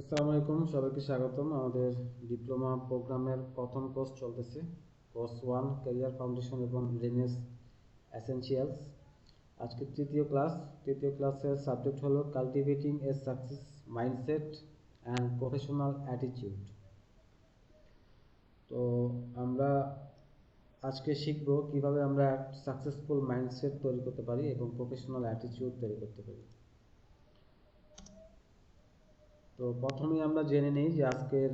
আসসালামু আলাইকুম, সবাইকে স্বাগতম। আমাদের ডিপ্লোমা প্রোগ্রামের প্রথম কোর্স চলতেছে, কোর্স 1 ক্যারিয়ার ফাউন্ডেশন এবং রেনেস এসেনশিয়ালস। আজকে তৃতীয় ক্লাসের সাবজেক্ট হলো cultivating A success mindset and professional attitude. তো আমরা আজকে শিখব কিভাবে আমরা সাকসেসফুল মাইন্ডসেট তৈরি করতে পারি এবং প্রফেশনাল অ্যাটিটিউড তৈরি করতে পারি। তো প্রথমেই আমরা জেনে নেই যে আজকের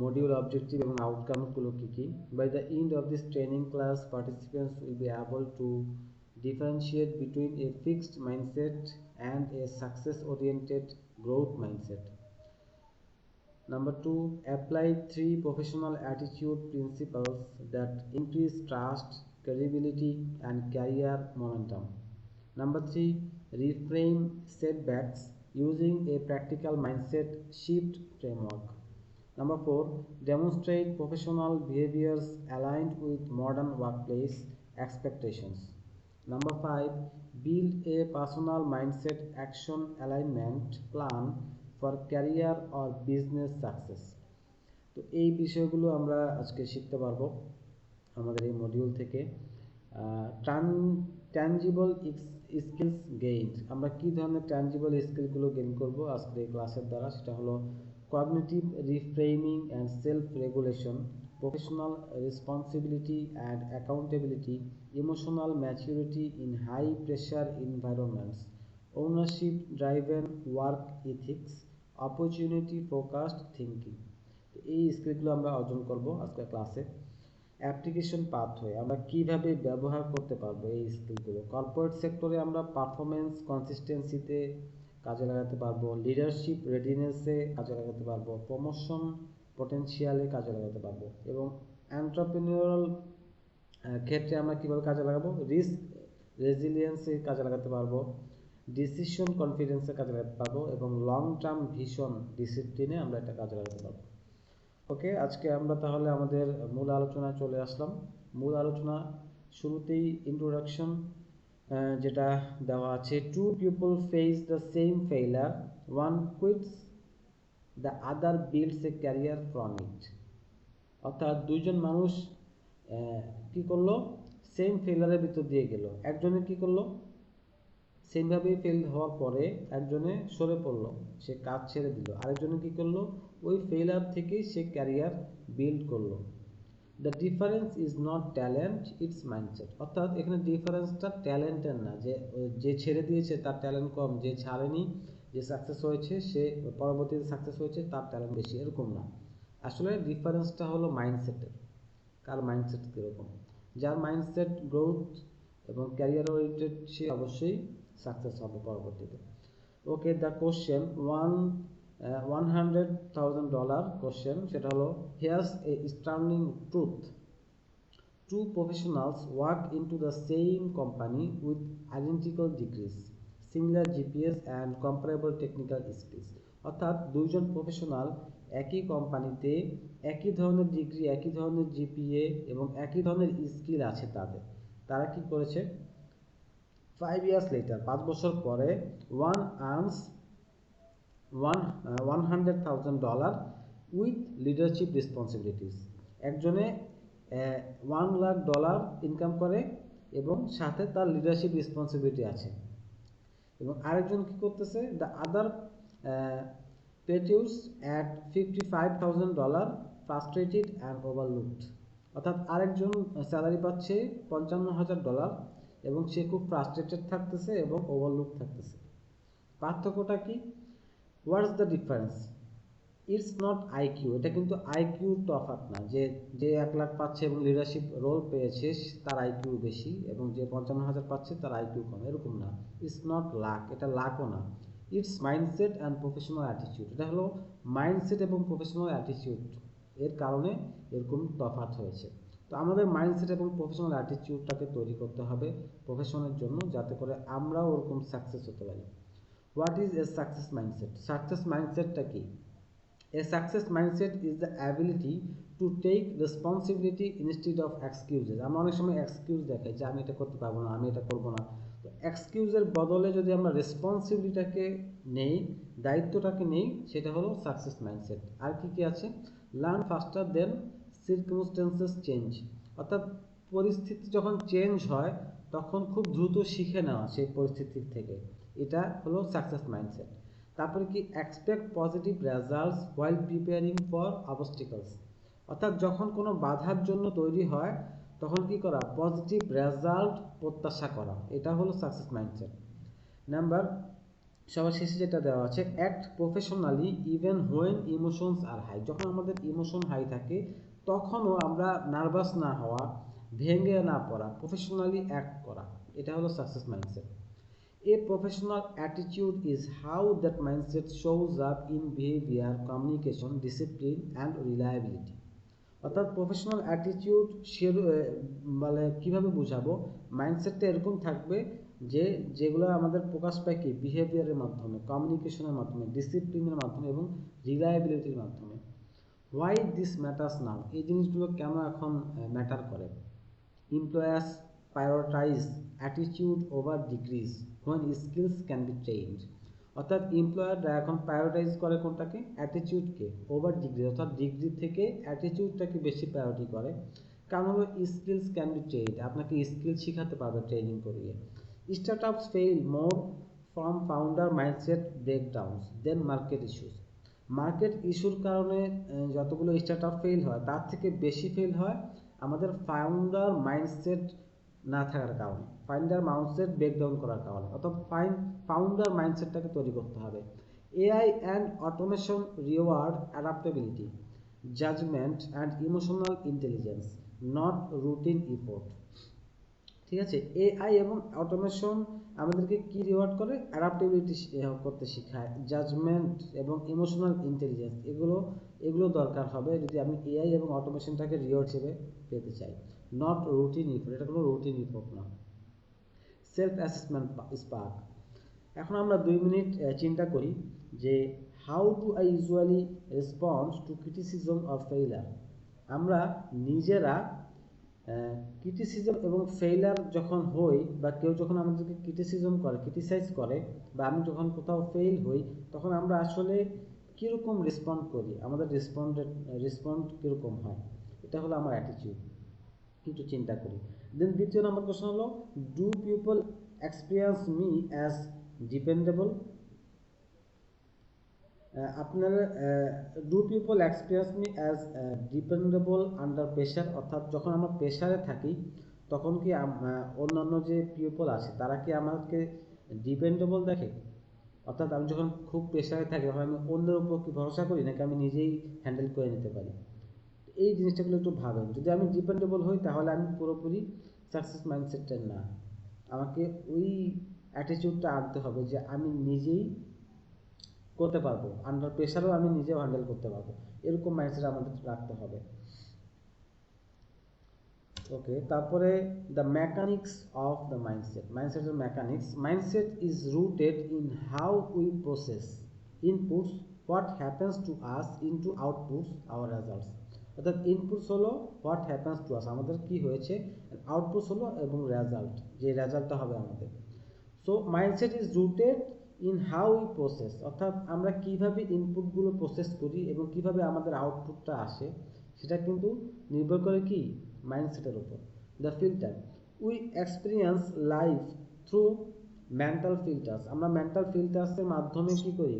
মডিউল অবজেক্টিভ এবং আউটকামগুলো কী কী। By the end of this training class participants will be able to differentiate between a fixed mindset and a success oriented growth mindset. Number 2, apply 3 professional attitude principles that increase trust, credibility and career momentum. Number 3, reframe setbacks using a practical mindset shift framework. Number 4, demonstrate professional behaviors aligned with modern workplace expectations. Number 5, build a personal mindset action alignment plan for career or business success. তো এই বিষয়গুলো আমরা আজকে শিখতে পারবো আমাদের এই module থেকে। ট্যানজিবল স্কিলস গেইন, আমরা কি ধরনের ট্যানজিবল স্কিলগুলো গেইন করব আজকের এই ক্লাসের দ্বারা, সেটা হলো cognitive reframing and self regulation, professional responsibility and accountability, emotional maturity in high pressure environments, ownership driven work ethics, opportunity focused thinking. এই স্কিলগুলো আমরা অর্জন করব আজকের ক্লাসে। অ্যাপ্লিকেশন পাথওয়ে, আমরা কিভাবে ব্যবহার করতে পারবো এই স্কিলগুলো। কর্পোরেট সেক্টরে আমরা পারফরমেন্স কনসিস্টেন্সিতে কাজে লাগাতে পারবো, লিডারশিপ রেডিনেসে কাজে লাগাতে পারবো, প্রমোশন পটেনশিয়ালে কাজে লাগাতে পারবো, এবং এন্টারপ্রেনিউরাল ক্ষেত্রে আমরা কীভাবে কাজে লাগাবো, রিস্ক রেজিলিয়েন্সে কাজে লাগাতে পারবো, ডিসিশন কনফিডেন্সে কাজে লাগাতে পারবো, এবং লং টার্ম ভিশন ডিসিপ্লিনে আমরা এটা কাজে লাগাতে পারবো। ওকে, আজকে আমরা তাহলে আমাদের মূল আলোচনায় চলে আসলাম। মূল আলোচনা শুরুতেই ইন্ট্রোডাকশন যেটা দেওয়া আছে, two people face the same failure, one quits, the other builds a career from it. অর্থাৎ দুইজন মানুষ কি করলো, সেম ফেইলারের ভিতর দিয়ে গেল। একজনের কি করলো, সেমভাবেই ফেল হওয়ার পরে একজনে সরে পড়লো, সে কাজ ছেড়ে দিল। আরেকজনে কি করলো, ওই ফেইলার থেকেই সে ক্যারিয়ার বিল্ড করলো। The difference is not talent, it's mindset. অর্থাৎ এখানে ডিফারেন্সটা ট্যালেন্টের না, যে ছেড়ে দিয়েছে তার ট্যালেন্ট কম, যে ছাড়েনি, যে সাকসেস হয়েছে, সে পরবর্তীতে সাকসেস হয়েছে, তার ট্যালেন্ট বেশি, এরকম না। আসলে ডিফারেন্সটা হলো মাইন্ডসেটের। কার মাইন্ডসেট কীরকম, যার মাইন্ডসেট গ্রোথ এবং ক্যারিয়ার ওরিয়েন্টেড, সে অবশ্যই সাকসেস হবে পরবর্তীতে। ওকে, দ্য কোশ্চেন $100,000 কোশ্চেন, সেটা হলো, here's a stunning truth, two professionals work into the same company with identical degrees, similar GPAs and comparable technical skills. অর্থাৎ দুইজন প্রফেশনাল একই কোম্পানিতে, একই ধরনের ডিগ্রি, একই ধরনের জিপিএ এবং একই ধরনের স্কিল আছে তাদের। তারা কি করেছে, 5 years later, 5 বছর পরে, one earns $100,000 with leadership responsibilities. একজনে $1,00,000 ইনকাম করে এবং সাথে তার লিডারশিপ রেসপন্সিবিলিটি আছে। এবং আরেকজন কি করতেছে, the other plateaus at $55,000 frustrated and overlooked. অর্থাৎ আরেকজন স্যালারি পাচ্ছে $55,000 এবং সে খুব ফ্রাস্ট্রেটেড থাকতেছে এবং ওভারলুক থাকতেছে। পার্থক্যটা কি, what's the difference, it's not IQ, এটা কিন্তু আইকিউ তফাৎ না, যে 1 লাখ পাচ্ছে এবং লিডারশিপ রোল পেয়েছে তার আইকিউ বেশি এবং যে 55,000 পাচ্ছে তার আইকিউ কম, এরকম না। ইটস নট লাক, এটা লাকও না। It's mindset and professional attitude, এটা হলো মাইন্ডসেট এবং প্রফেশনাল অ্যাটিটিউড, এর কারণে এরকম তফাৎ হয়েছে। তো আমাদের মাইন্ডসেট এবং প্রফেশনাল অ্যাটিটিউডটাকে তৈরি করতে হবে প্রফেশনের জন্য, যাতে করে আমরাও ওরকম সাকসেস হতে পারি। What is a success mindset, success মাইন্ডসেটটা কি? A success mindset is the ability to take responsibility instead of excuses. আমরা অনেক সময় এক্সকিউজ দেখাই যে আমি এটা করতে পারবো না, আমি এটা করবো না। তো এক্সকিউজের বদলে যদি আমরা রেসপন্সিবিলিটিটাকে নেই, দায়িত্বটাকে নেই, সেটা হলো সাকসেস মাইন্ডসেট। আর কি কি আছে? লার্ন ফাস্টার দেন সার্কামস্টেন্সেস চেঞ্জ, অর্থাৎ পরিস্থিতি যখন চেঞ্জ হয় তখন খুব দ্রুত শিখে নেওয়া সেই পরিস্থিতির থেকে, এটা হলো সাকসেস মাইন্ডসেট। তারপরে কি? Expect positive results while preparing for obstacles, অর্থাৎ যখন কোনো বাধার জন্য তৈরি হয় তখন কি করা? পজিটিভ রেজাল্ট প্রত্যাশা করা, এটা হলো সাকসেস মাইন্ডসেট। নাম্বার সবার শেষে যেটা দেওয়া আছে, act professionally even when emotions are high, যখন আমাদের ইমোশন হাই থাকে তখনও আমরা নার্ভাস না হওয়া, ভেঙে না পড়া, প্রফেশনালি অ্যাক্ট করা, এটা হলো success mindset. A professional attitude is how that mindset shows up in behavior, communication, discipline and reliability. অর্থাৎ প্রফেশনাল অ্যাটিটিউড মানে কীভাবে বুঝাবো? মাইন্ডসেটটা এরকম থাকবে যে যেগুলো আমাদের প্রকাশ পায় কি? বিহেভিয়ারের মাধ্যমে, কমিউনিকেশনের মাধ্যমে, ডিসিপ্লিনের মাধ্যমে এবং রিলায়েবিলিটির মাধ্যমে। হোয়াই দিস ম্যাটার্স নাও, এই জিনিসগুলো কেন এখন ম্যাটার করে? Employers prioritise attitude over degrees when skills can be trained, অর্থাৎ এমপ্লয়াররা এখন প্রায়োরিটাইজ করে কোনটাকে? অ্যাটিটিউডকে ওভার ডিগ্রি, অর্থাৎ ডিগ্রি থেকে অ্যাটিটিউডটাকে বেশি প্রায়োরিটি করে। কারণ হলো স্কিলস ক্যান বি ট্রেন্ড, আপনাকে স্কিল শেখাতে পারবে ট্রেনিং করিয়ে। Startups fail more from founder mindset breakdowns than market issues, market ইস্যুর কারণে যতগুলো স্টার্টআপ ফেল হয় তার থেকে বেশি ফেল হয় আমাদের ফাউন্ডার মাইন্ডসেট না থাকার কারণে, ফাউন্ডার মাইন্ডসেট ব্রেকডাউন করার কারণে, অর্থাৎ ফাউন্ডার মাইন্ডসেটটাকে তৈরি করতে হবে। AI and automation reward adaptability, judgement and emotional intelligence, not routine effort. ঠিক আছে, এআই এবং অটোমেশন আমাদেরকে কি রিওয়ার্ড করে? অ্যাডাপ্টেবিলিটি করতে শেখায়, জাজমেন্ট এবং ইমোশনাল ইন্টেলিজেন্স, এগুলো দরকার হবে যদি আমি এআই এবং অটোমেশনটাকে রিওয়ার্ড হিসেবে পেতে চাই। নট রুটিন ইফোর্ট, এটা কোনো রুটিন ইফোর্ট না। সেলফ অ্যাসেসমেন্ট স্পার্ক, এখন আমরা 2 মিনিট চিন্তা করি যে how do I usually respond two criticism or failure. আমরা নিজেরা ক্রিটিসিজম এবং ফেইলার যখন হই, বা কেউ যখন আমাদেরকে ক্রিটিসিজম করে, ক্রিটিসাইজ করে, বা আমি যখন কোথাও ফেল হই, তখন আমরা আসলে কীরকম রেসপন্ড করি, আমাদের রেসপন্ড কীরকম হয়, এটা হলো আমার অ্যাটিটিউড। একটু চিন্তা করি। দেন দ্বিতীয় নম্বর কোশ্চেন হলো, do people experience me as dependable? আপনারা do people experience me as dependable under pressure, অর্থাৎ যখন আমরা প্রেশারে থাকি তখন কি অন্যান্য যে পিপল আছে তারা কি আমাকে ডিপেন্ডেবল দেখে? অর্থাৎ আমি যখন খুব প্রেশারে থাকি তখন আমি অন্যের উপর কি ভরসা করি, নাকি আমি নিজেই হ্যান্ডেল করে নিতে পারি? এই জিনিসটাগুলো একটু ভাবেন। যদি আমি ডিপেন্ডেবল হই তাহলে আমি পুরোপুরি সাকসেস মাইন্ডসেটটা না, আমাকে ওই অ্যাটিটিউডটা আনতে হবে যে আমি নিজেই করতে পারবো, আন্ডার প্রেশারও আমি নিজেও হ্যান্ডেল করতে পারবো, এরকম মাইন্ডসেট আমাদের রাখতে হবে। ওকে, তারপরে the mechanics of the mindset, মাইন্ডসেটের mechanics. Mindset is rooted in how we process inputs, what happens to us into outputs our results, অর্থাৎ ইনপুটস হলো হোয়াট হ্যাপেন্স টু আস, আমাদের কি হয়েছে, আউটপুটস হলো এবং রেজাল্ট, যে রেজাল্টটা হবে আমাদের। So mindset is rooted in how we process, অর্থাৎ আমরা কিভাবে ইনপুটগুলো প্রসেস করি এবং কিভাবে আমাদের আউটপুটটা আসে সেটা কিন্তু নির্ভর করে কি? মাইন্ডসেটের উপর। The filter, we experience life through mental filters, আমরা মেন্টাল ফিল্টার্সের মাধ্যমে কি করি?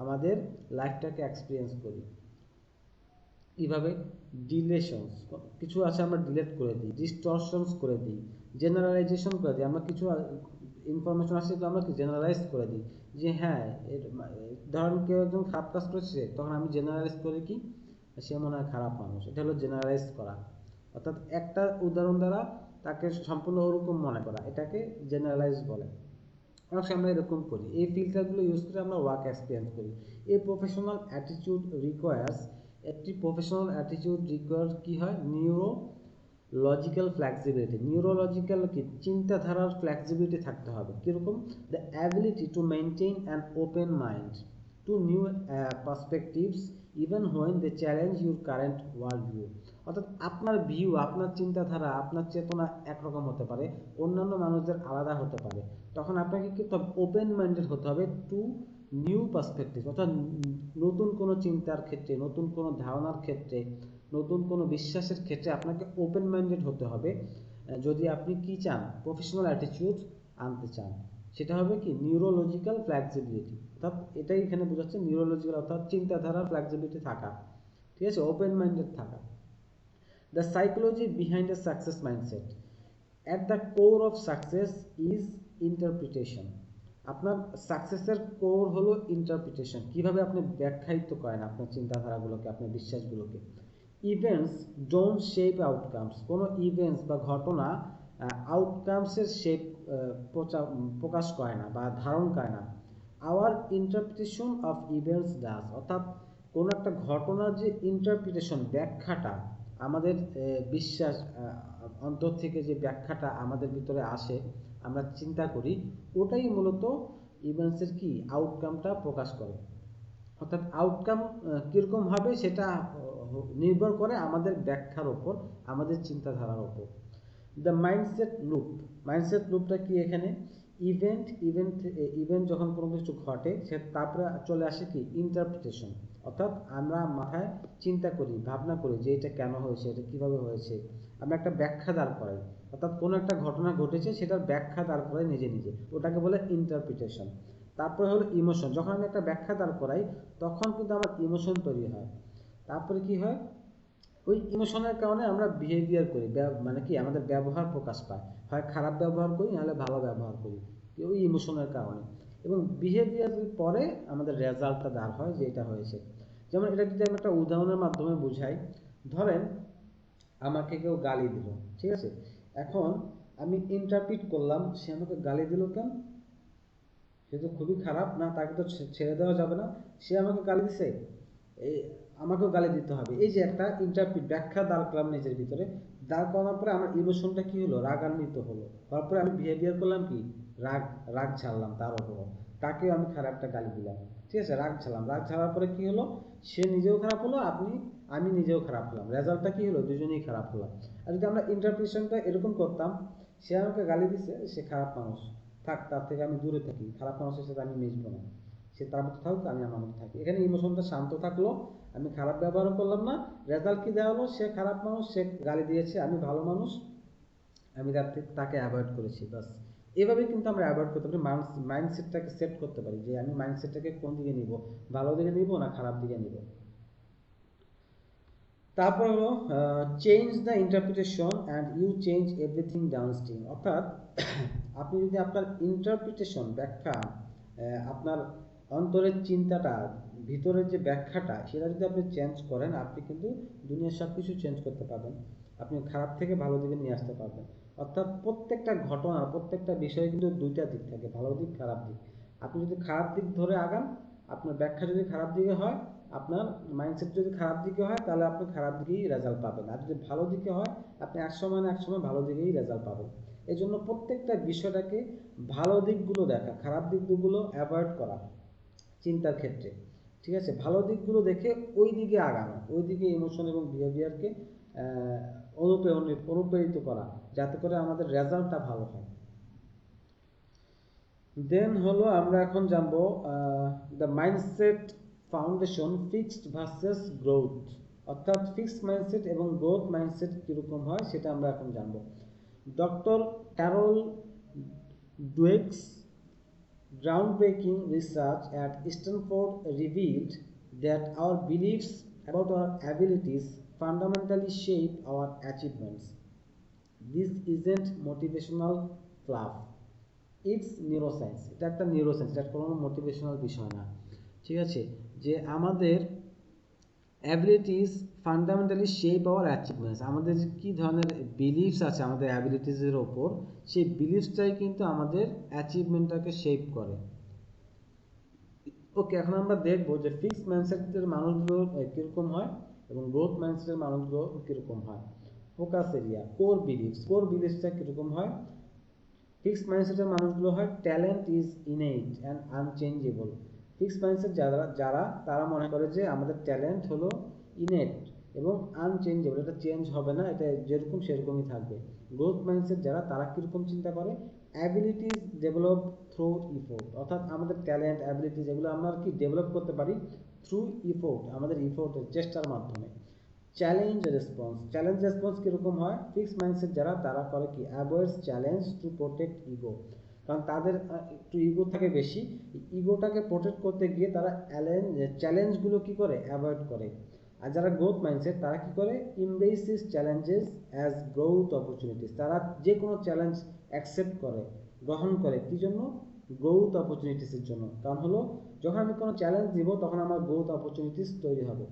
আমাদের লাইফটাকে এক্সপিরিয়েন্স করি। কীভাবে? ডিলেশনস, কিছু আছে আমরা ডিলেট করে দিই, ডিস্টরশনস করে দিই, জেনারেলাইজেশন করে দিই, আমরা কিছু ইনফরমেশন আসছে তো আমরা কি জেনারেলাইজ করে দিই যে হ্যাঁ, ধরেন কেউ একজন খারাপ কাজ করছে, তখন আমি জেনারেলাইজ করি কি সে মনে হয় খারাপ মানুষ, এটা হলো জেনারেলাইজ করা, অর্থাৎ একটা উদাহরণ দ্বারা তাকে সম্পূর্ণ ওরকম মনে করা, এটাকে জেনারেলাইজ বলে। অনেক সময় আমরা এরকম করি, এই ফিল্টারগুলো ইউজ করে আমরা ওয়ার্ক এক্সপিরিয়েন্স করি। এই প্রফেশনাল অ্যাটিটিউড রিকোয়ার্স, একটি প্রফেশনাল অ্যাটিটিউড রিকোয়ার কি হয়? নিউরোলজিক্যাল ফ্লেক্সিবিলিটি, নিউরোলজিক্যাল কি? চিন্তাধারার ফ্লেক্সিবিলিটি থাকতে হবে। কীরকম? The ability to maintain an open mind to new perspectives even when they challenge your current world view, অর্থাৎ আপনার ভিউ, আপনার চিন্তাধারা, আপনার চেতনা একরকম হতে পারে, অন্যান্য মানুষদের আলাদা হতে পারে, তখন আপনাকে কি ওপেন মাইন্ডেড হতে হবে টু নিউ পার্সপেক্টিভ, অর্থাৎ নতুন কোনো চিন্তার ক্ষেত্রে, নতুন কোনো ধারণার ক্ষেত্রে, নতুন কোনো বিশ্বাসের ক্ষেত্রে আপনাকে ওপেন মাইন্ডেড হতে হবে। যদি আপনি কি চান, প্রফেশনাল অ্যাটিটিউড আনতে চান, সেটা হবে কি নিউরোলজিক্যাল ফ্লেক্সিবিলিটি, অর্থাৎ এটাই এখানে বোঝাচ্ছে নিউরোলজিক্যাল, অর্থাৎ চিন্তাধারার ফ্লেক্সিবিলিটি থাকা, ঠিক আছে, ওপেন মাইন্ডেড থাকা। The psychology behind A success mindset, at the core of success is interpretation. আপনার সাকসেসের কোর হলো ইন্টারপ্রিটেশন, কিভাবে আপনি ব্যাখ্যায়িত করেন আপনার চিন্তাধারাগুলোকে, আপনার বিশ্বাসগুলোকে। ইভেন্টস ডোন্ট শেপ আউটকামস, কোনো ইভেন্টস বা ঘটনা আউটকামসের শেপ প্রকাশ করে না বা ধারণ করে না। Our interpretation of events does, অর্থাৎ কোনো একটা ঘটনার যে ইন্টারপ্রিটেশন, ব্যাখ্যাটা, আমাদের বিশ্বাস, অন্তর থেকে যে ব্যাখ্যাটা আমাদের ভিতরে আসে, আমরা চিন্তা করি, ওটাই মূলত ইভেন্টসের কি আউটকামটা প্রকাশ করে। অর্থাৎ আউটকাম কীরকম হবে সেটা নির্ভর করে আমাদের ব্যাখ্যার ওপর, আমাদের চিন্তাধারার ওপর। দ্য মাইন্ডসেট লুপ, মাইন্ডসেট লুপটা কি এখানে, ইভেন্ট যখন কোনো কিছু ঘটে, সে তারপরে চলে আসে কি ইন্টারপ্রিটেশন, অর্থাৎ আমরা মাথায় চিন্তা করি, ভাবনা করি যে এটা কেন হয়েছে, এটা কিভাবে হয়েছে, আমরা একটা ব্যাখ্যা দাঁড় করাই, অর্থাৎ কোনো একটা ঘটনা ঘটেছে সেটার ব্যাখ্যা দাঁড় করাই নিজে নিজে, ওটাকে বলে ইন্টারপ্রিটেশন। তারপরে হলো ইমোশন, যখন আমি একটা ব্যাখ্যা দাঁড় করাই তখন কিন্তু আমার ইমোশন তৈরি হয়। তারপরে কি হয়, ওই ইমোশনের কারণে আমরা বিহেভিয়ার করি, মানে কি আমাদের ব্যবহার প্রকাশ পায়, হয় খারাপ ব্যবহার করি নাহলে ভালো ব্যবহার করি, ওই ইমোশনের কারণে। এবং বিহেভিয়ারের পরে আমাদের রেজাল্টটা দাঁড় হয় যে এটা হয়েছে। যেমন এটা যদি আমি একটা উদাহরণের মাধ্যমে বুঝাই, ধরেন আমাকে কেউ গালি দিল, ঠিক আছে, এখন আমি ইন্টারপ্রিট করলাম সে আমাকে গালি দিল কেন, সে তো খুবই খারাপ না, তাকে তো ছেড়ে দেওয়া যাবে না, সে আমাকে গালি দিছে, এই আমাকেও গালি দিতে হবে, এই যে একটা ইন্টারপ্রিট, ব্যাখ্যা দাঁড় করলাম নিজের ভিতরে, দাঁড় করানোর পরে আমার ইমোশনটা কি হলো, রাগান্বিত হলো, তারপরে আমি বিহেভিয়ার করলাম কি রাগ, রাগ ঝাড়লাম তার ওপর, তাকেও আমি খারাপ একটা গালি দিলাম, ঠিক আছে, রাগ ঝাড়লাম, রাগ ঝাড়ার পরে কি হলো, সে নিজেও খারাপ হলো, আমি নিজেও খারাপ হলাম, রেজাল্টটা কি হলো, দুজনেই খারাপ হলাম। আর যদি আমরা ইন্টারপ্রিটেশনটা এরকম করতাম, সে আমাকে গালি দিছে, সে খারাপ মানুষ, থাক তার থেকে আমি দূরে থাকি, খারাপ মানুষের সাথে আমি মিশবো না, সে তার মতো থাকুক, আমি আমার মতো থাকি, এখানে ইমোশনটা শান্ত থাকলো, আমি খারাপ ব্যবহারও করলাম না, রেজাল্ট কি দেওয়া হলো, সে খারাপ মানুষ, সে গালি দিয়েছে, আমি ভালো মানুষ, আমি তাকে অ্যাভয়েড করেছি, বাস। এভাবে কিন্তু আমরা অ্যাভয়েড করতে পারি, মাইন্ডসেটটাকে সেট করতে পারি যে আমি মাইন্ডসেটটাকে কোন দিকে নিব, ভালো দিকে নিব না খারাপ দিকে নিব। তারপর হলো change the interpretation and you change everything downstream, অর্থাৎ আপনি যদি আপনার ইন্টারপ্রিটেশন, ব্যাখ্যা, আপনার অন্তরের চিন্তাটা, ভিতরের যে ব্যাখ্যাটা, সেটা যদি আপনি চেঞ্জ করেন, আপনি কিন্তু দুনিয়ার সব কিছু চেঞ্জ করতে পারবেন, আপনি খারাপ থেকে ভালো দিকে নিয়ে আসতে পারবেন। অর্থাৎ প্রত্যেকটা ঘটনা, প্রত্যেকটা বিষয়ে কিন্তু দুইটা দিক থাকে, ভালো দিক খারাপ দিক। আপনি যদি খারাপ দিক ধরে আগান, আপনার ব্যাখ্যা যদি খারাপ দিকে হয়, আপনার মাইন্ডসেট যদি খারাপ দিকে হয়, তাহলে আপনি খারাপ দিকেই রেজাল্ট পাবেন, আর যদি ভালো দিকে হয়, আপনি একসময় না একসময় ভালো দিকেই রেজাল্ট পাবেন। এই জন্য প্রত্যেকটা বিষয়টাকে ভালো দিকগুলো দেখা, খারাপ দিকগুলো অ্যাভয়েড করা চিন্তার ক্ষেত্রে, ঠিক আছে, ভালো দিকগুলো দেখে ওই দিকে আগানো, ওই দিকে ইমোশন এবং বিহেভিয়ারকে অনুপ্রেরিত করা, যাতে করে আমাদের রেজাল্টটা ভালো হয়। দেন হলো আমরা এখন জানবো the mindset foundation, fixed versus growth, অর্থাৎ ফিক্সড মাইন্ডসেট এবং গ্রোথ মাইন্ডসেট কীরকম হয় সেটা আমরা এখন জানবো। Doctor Carol Dweck's groundbreaking research at Stanford revealed that our beliefs about our abilities fundamentally shape our achievements. This isn't motivational fluff, it's neuroscience, এটা একটা নিউরোসায়েন্স, এটা কোনো মোটিভেশনাল বিষয় না, ঠিক আছে, যে আমাদের abilities fundamentally shape hour achievements, আমাদের যে কী ধরনের বিলিভস আছে আমাদের অ্যাবিলিটিসের ওপর, সেই বিলিভসটাই কিন্তু আমাদের অ্যাচিভমেন্টটাকে শেপ করে। ওকে, এখন আমরা দেখবো যে ফিক্সড মাইন্ডসেটের মানুষগুলো কীরকম হয় এবং গ্রোথ মাইন্ডসেটের মানুষগুলো কীরকম হয়। ফোকাস এরিয়া, কোর বিলিভসটা কীরকম হয়। ফিক্সড মাইন্ডসেটের মানুষগুলো হয় talent is innate and unchangeable. Fixed mindset যারা তারা মনে করে যে আমাদের ট্যালেন্ট হলো ইনেট এবং আনচেঞ্জেবল, এটা চেঞ্জ হবে না, এটা যেরকম সেরকমই থাকবে। গ্রোথ মাইন্ডসেট যারা, তারা কীরকম চিন্তা করে, অ্যাবিলিটিস ডেভেলপ থ্রু ইফোর্ট, অর্থাৎ আমাদের ট্যালেন্ট অ্যাবিলিটি যেগুলো আমরা কি ডেভেলপ করতে পারি থ্রু ইফোর্ট, আমাদের ইফোর্টের চেষ্টার মাধ্যমে। চ্যালেঞ্জ রেসপন্স কীরকম হয়? ফিক্সড মাইন্ডসেট যারা তারা করে কি avoids challenge to protect ego, কারণ তাদের একটু ইগো থাকে বেশি, ইগোটাকে প্রোটেক্ট করতে গিয়ে তারা চ্যালেঞ্জগুলো কি করে অ্যাভয়েড করে। আর যারা গ্রোথ মাইন্ডসেট তারা কি করে ইমব্রেসিস চ্যালেঞ্জেস অ্যাজ গ্রোথ অপরচুনিটিস, তারা যে কোনো চ্যালেঞ্জ অ্যাকসেপ্ট করে, গ্রহণ করে, কি জন্য? গ্রোথ অপরচুনিটিসের জন্য। কারণ হলো যখন আমি কোনো চ্যালেঞ্জ দিব তখন আমার গ্রোথ অপরচুনিটিস তৈরি হবে।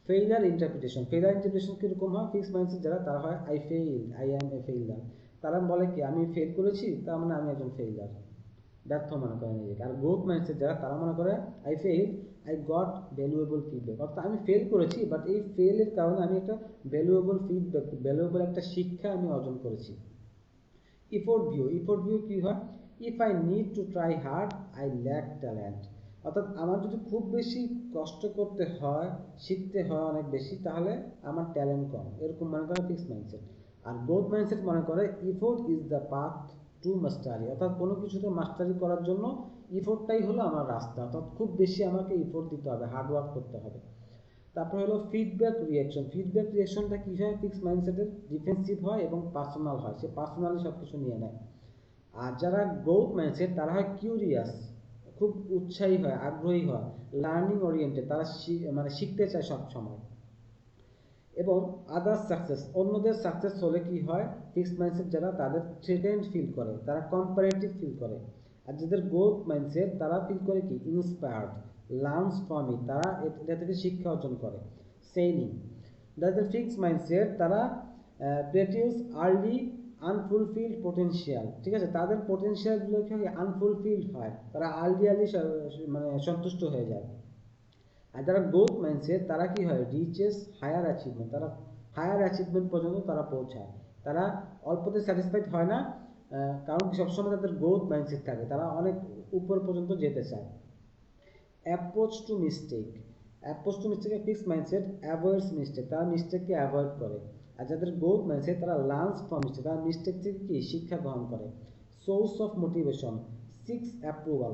ফেইলার ইন্টারপ্রিটেশন কীরকম হয়? ফিক্সড মাইন্ডসেট যারা তারা হয় I fail, I am A failure, তারা বলে কি আমি ফেল করেছি তার মানে আমি একজন ফেইলার, ব্যর্থ মনে করে নিজেকে। আর গ্রোথ মাইন্ডসেট যারা তারা মনে করে I fail, I got valuable feedback, অর্থাৎ আমি ফেল করেছি বাট এই ফেলের কারণে আমি একটা ভ্যালুয়েবল ফিডব্যাক, ভ্যালুয়েবল একটা শিক্ষা আমি অর্জন করেছি। ইফোর্ট ভিউ কি হয়? If I need to try hard I lack talent, অর্থাৎ আমার যদি খুব বেশি কষ্ট করতে হয়, শিখতে হয় অনেক বেশি, তাহলে আমার ট্যালেন্ট কম, এরকম মনে করে ফিক্সড মাইন্ডসেট। আর গ্রোথ মাইন্ডসেট মনে করে effort is the path to mastery, অর্থাৎ কোনো কিছুতে মাস্টারি করার জন্য ইফোর্টটাই হলো আমার রাস্তা, অর্থাৎ খুব বেশি আমাকে ইফোর্ট দিতে হবে, হার্ডওয়ার্ক করতে হবে। তারপর হলো ফিডব্যাক রিয়াকশনটা কী হয়? ফিক্সড মাইন্ডসেটের ডিফেন্সিভ হয় এবং পার্সোনাল হয়, সে পার্সোনালি সব কিছু নিয়ে নেয়। আর যারা গ্রোথ মাইন্ডসেট তারা হয় কিউরিয়াস, খুব উৎসাহী হয়, আগ্রহী হয়, লার্নিং ওরিয়েন্টেড, তারা মানে শিখতে চায় সব সময়। এবং আদার্স সাকসেস, অন্যদের সাকসেস হলে কি হয়? ফিক্সড মাইন্ডসেট যারা তাদের থ্রেটেন্ড ফিল করে, তারা কম্পারেটিভ ফিল করে। আর যাদের গ্রোথ মাইন্ডসেট তারা ফিল করে কি ইন্সপায়ার্ড, লার্নস ফ্রম ইট, তারা এটা থেকে শিক্ষা অর্জন করে। সেইনিং, যাদের ফিক্সড মাইন্ডসেট তারা প্রেটিউস আর্লি আনফুলফিল্ড পোটেনশিয়াল, ঠিক আছে, তাদের পোটেনশিয়ালগুলো কি হয়? আনফুলফিল্ড হয়, তারা আর্লি মানে সন্তুষ্ট হয়ে যায়। আর যারা গ্রোথ মাইন্ডসেট তারা কি হয়? রিচেস হায়ার অ্যাচিভমেন্ট, তারা হায়ার অ্যাচিভমেন্ট পর্যন্ত তারা পৌঁছায়, তারা অল্পতে স্যাটিসফাইড হয় না, কারণ সবসময় তাদের গ্রোথ মাইন্ডসেট থাকে, তারা অনেক উপর পর্যন্ত যেতে চায়। Approach to mistake fixed mindset avoids mistake, তারা মিস্টেককে অ্যাভয়েড করে। আর যাদের গ্রোথ মাইন্ডসেট তারা লার্নস ফ্রম মিস্টেক, তারা মিস্টেক থেকে কি শিক্ষা গ্রহণ করে। Source of motivation six approval,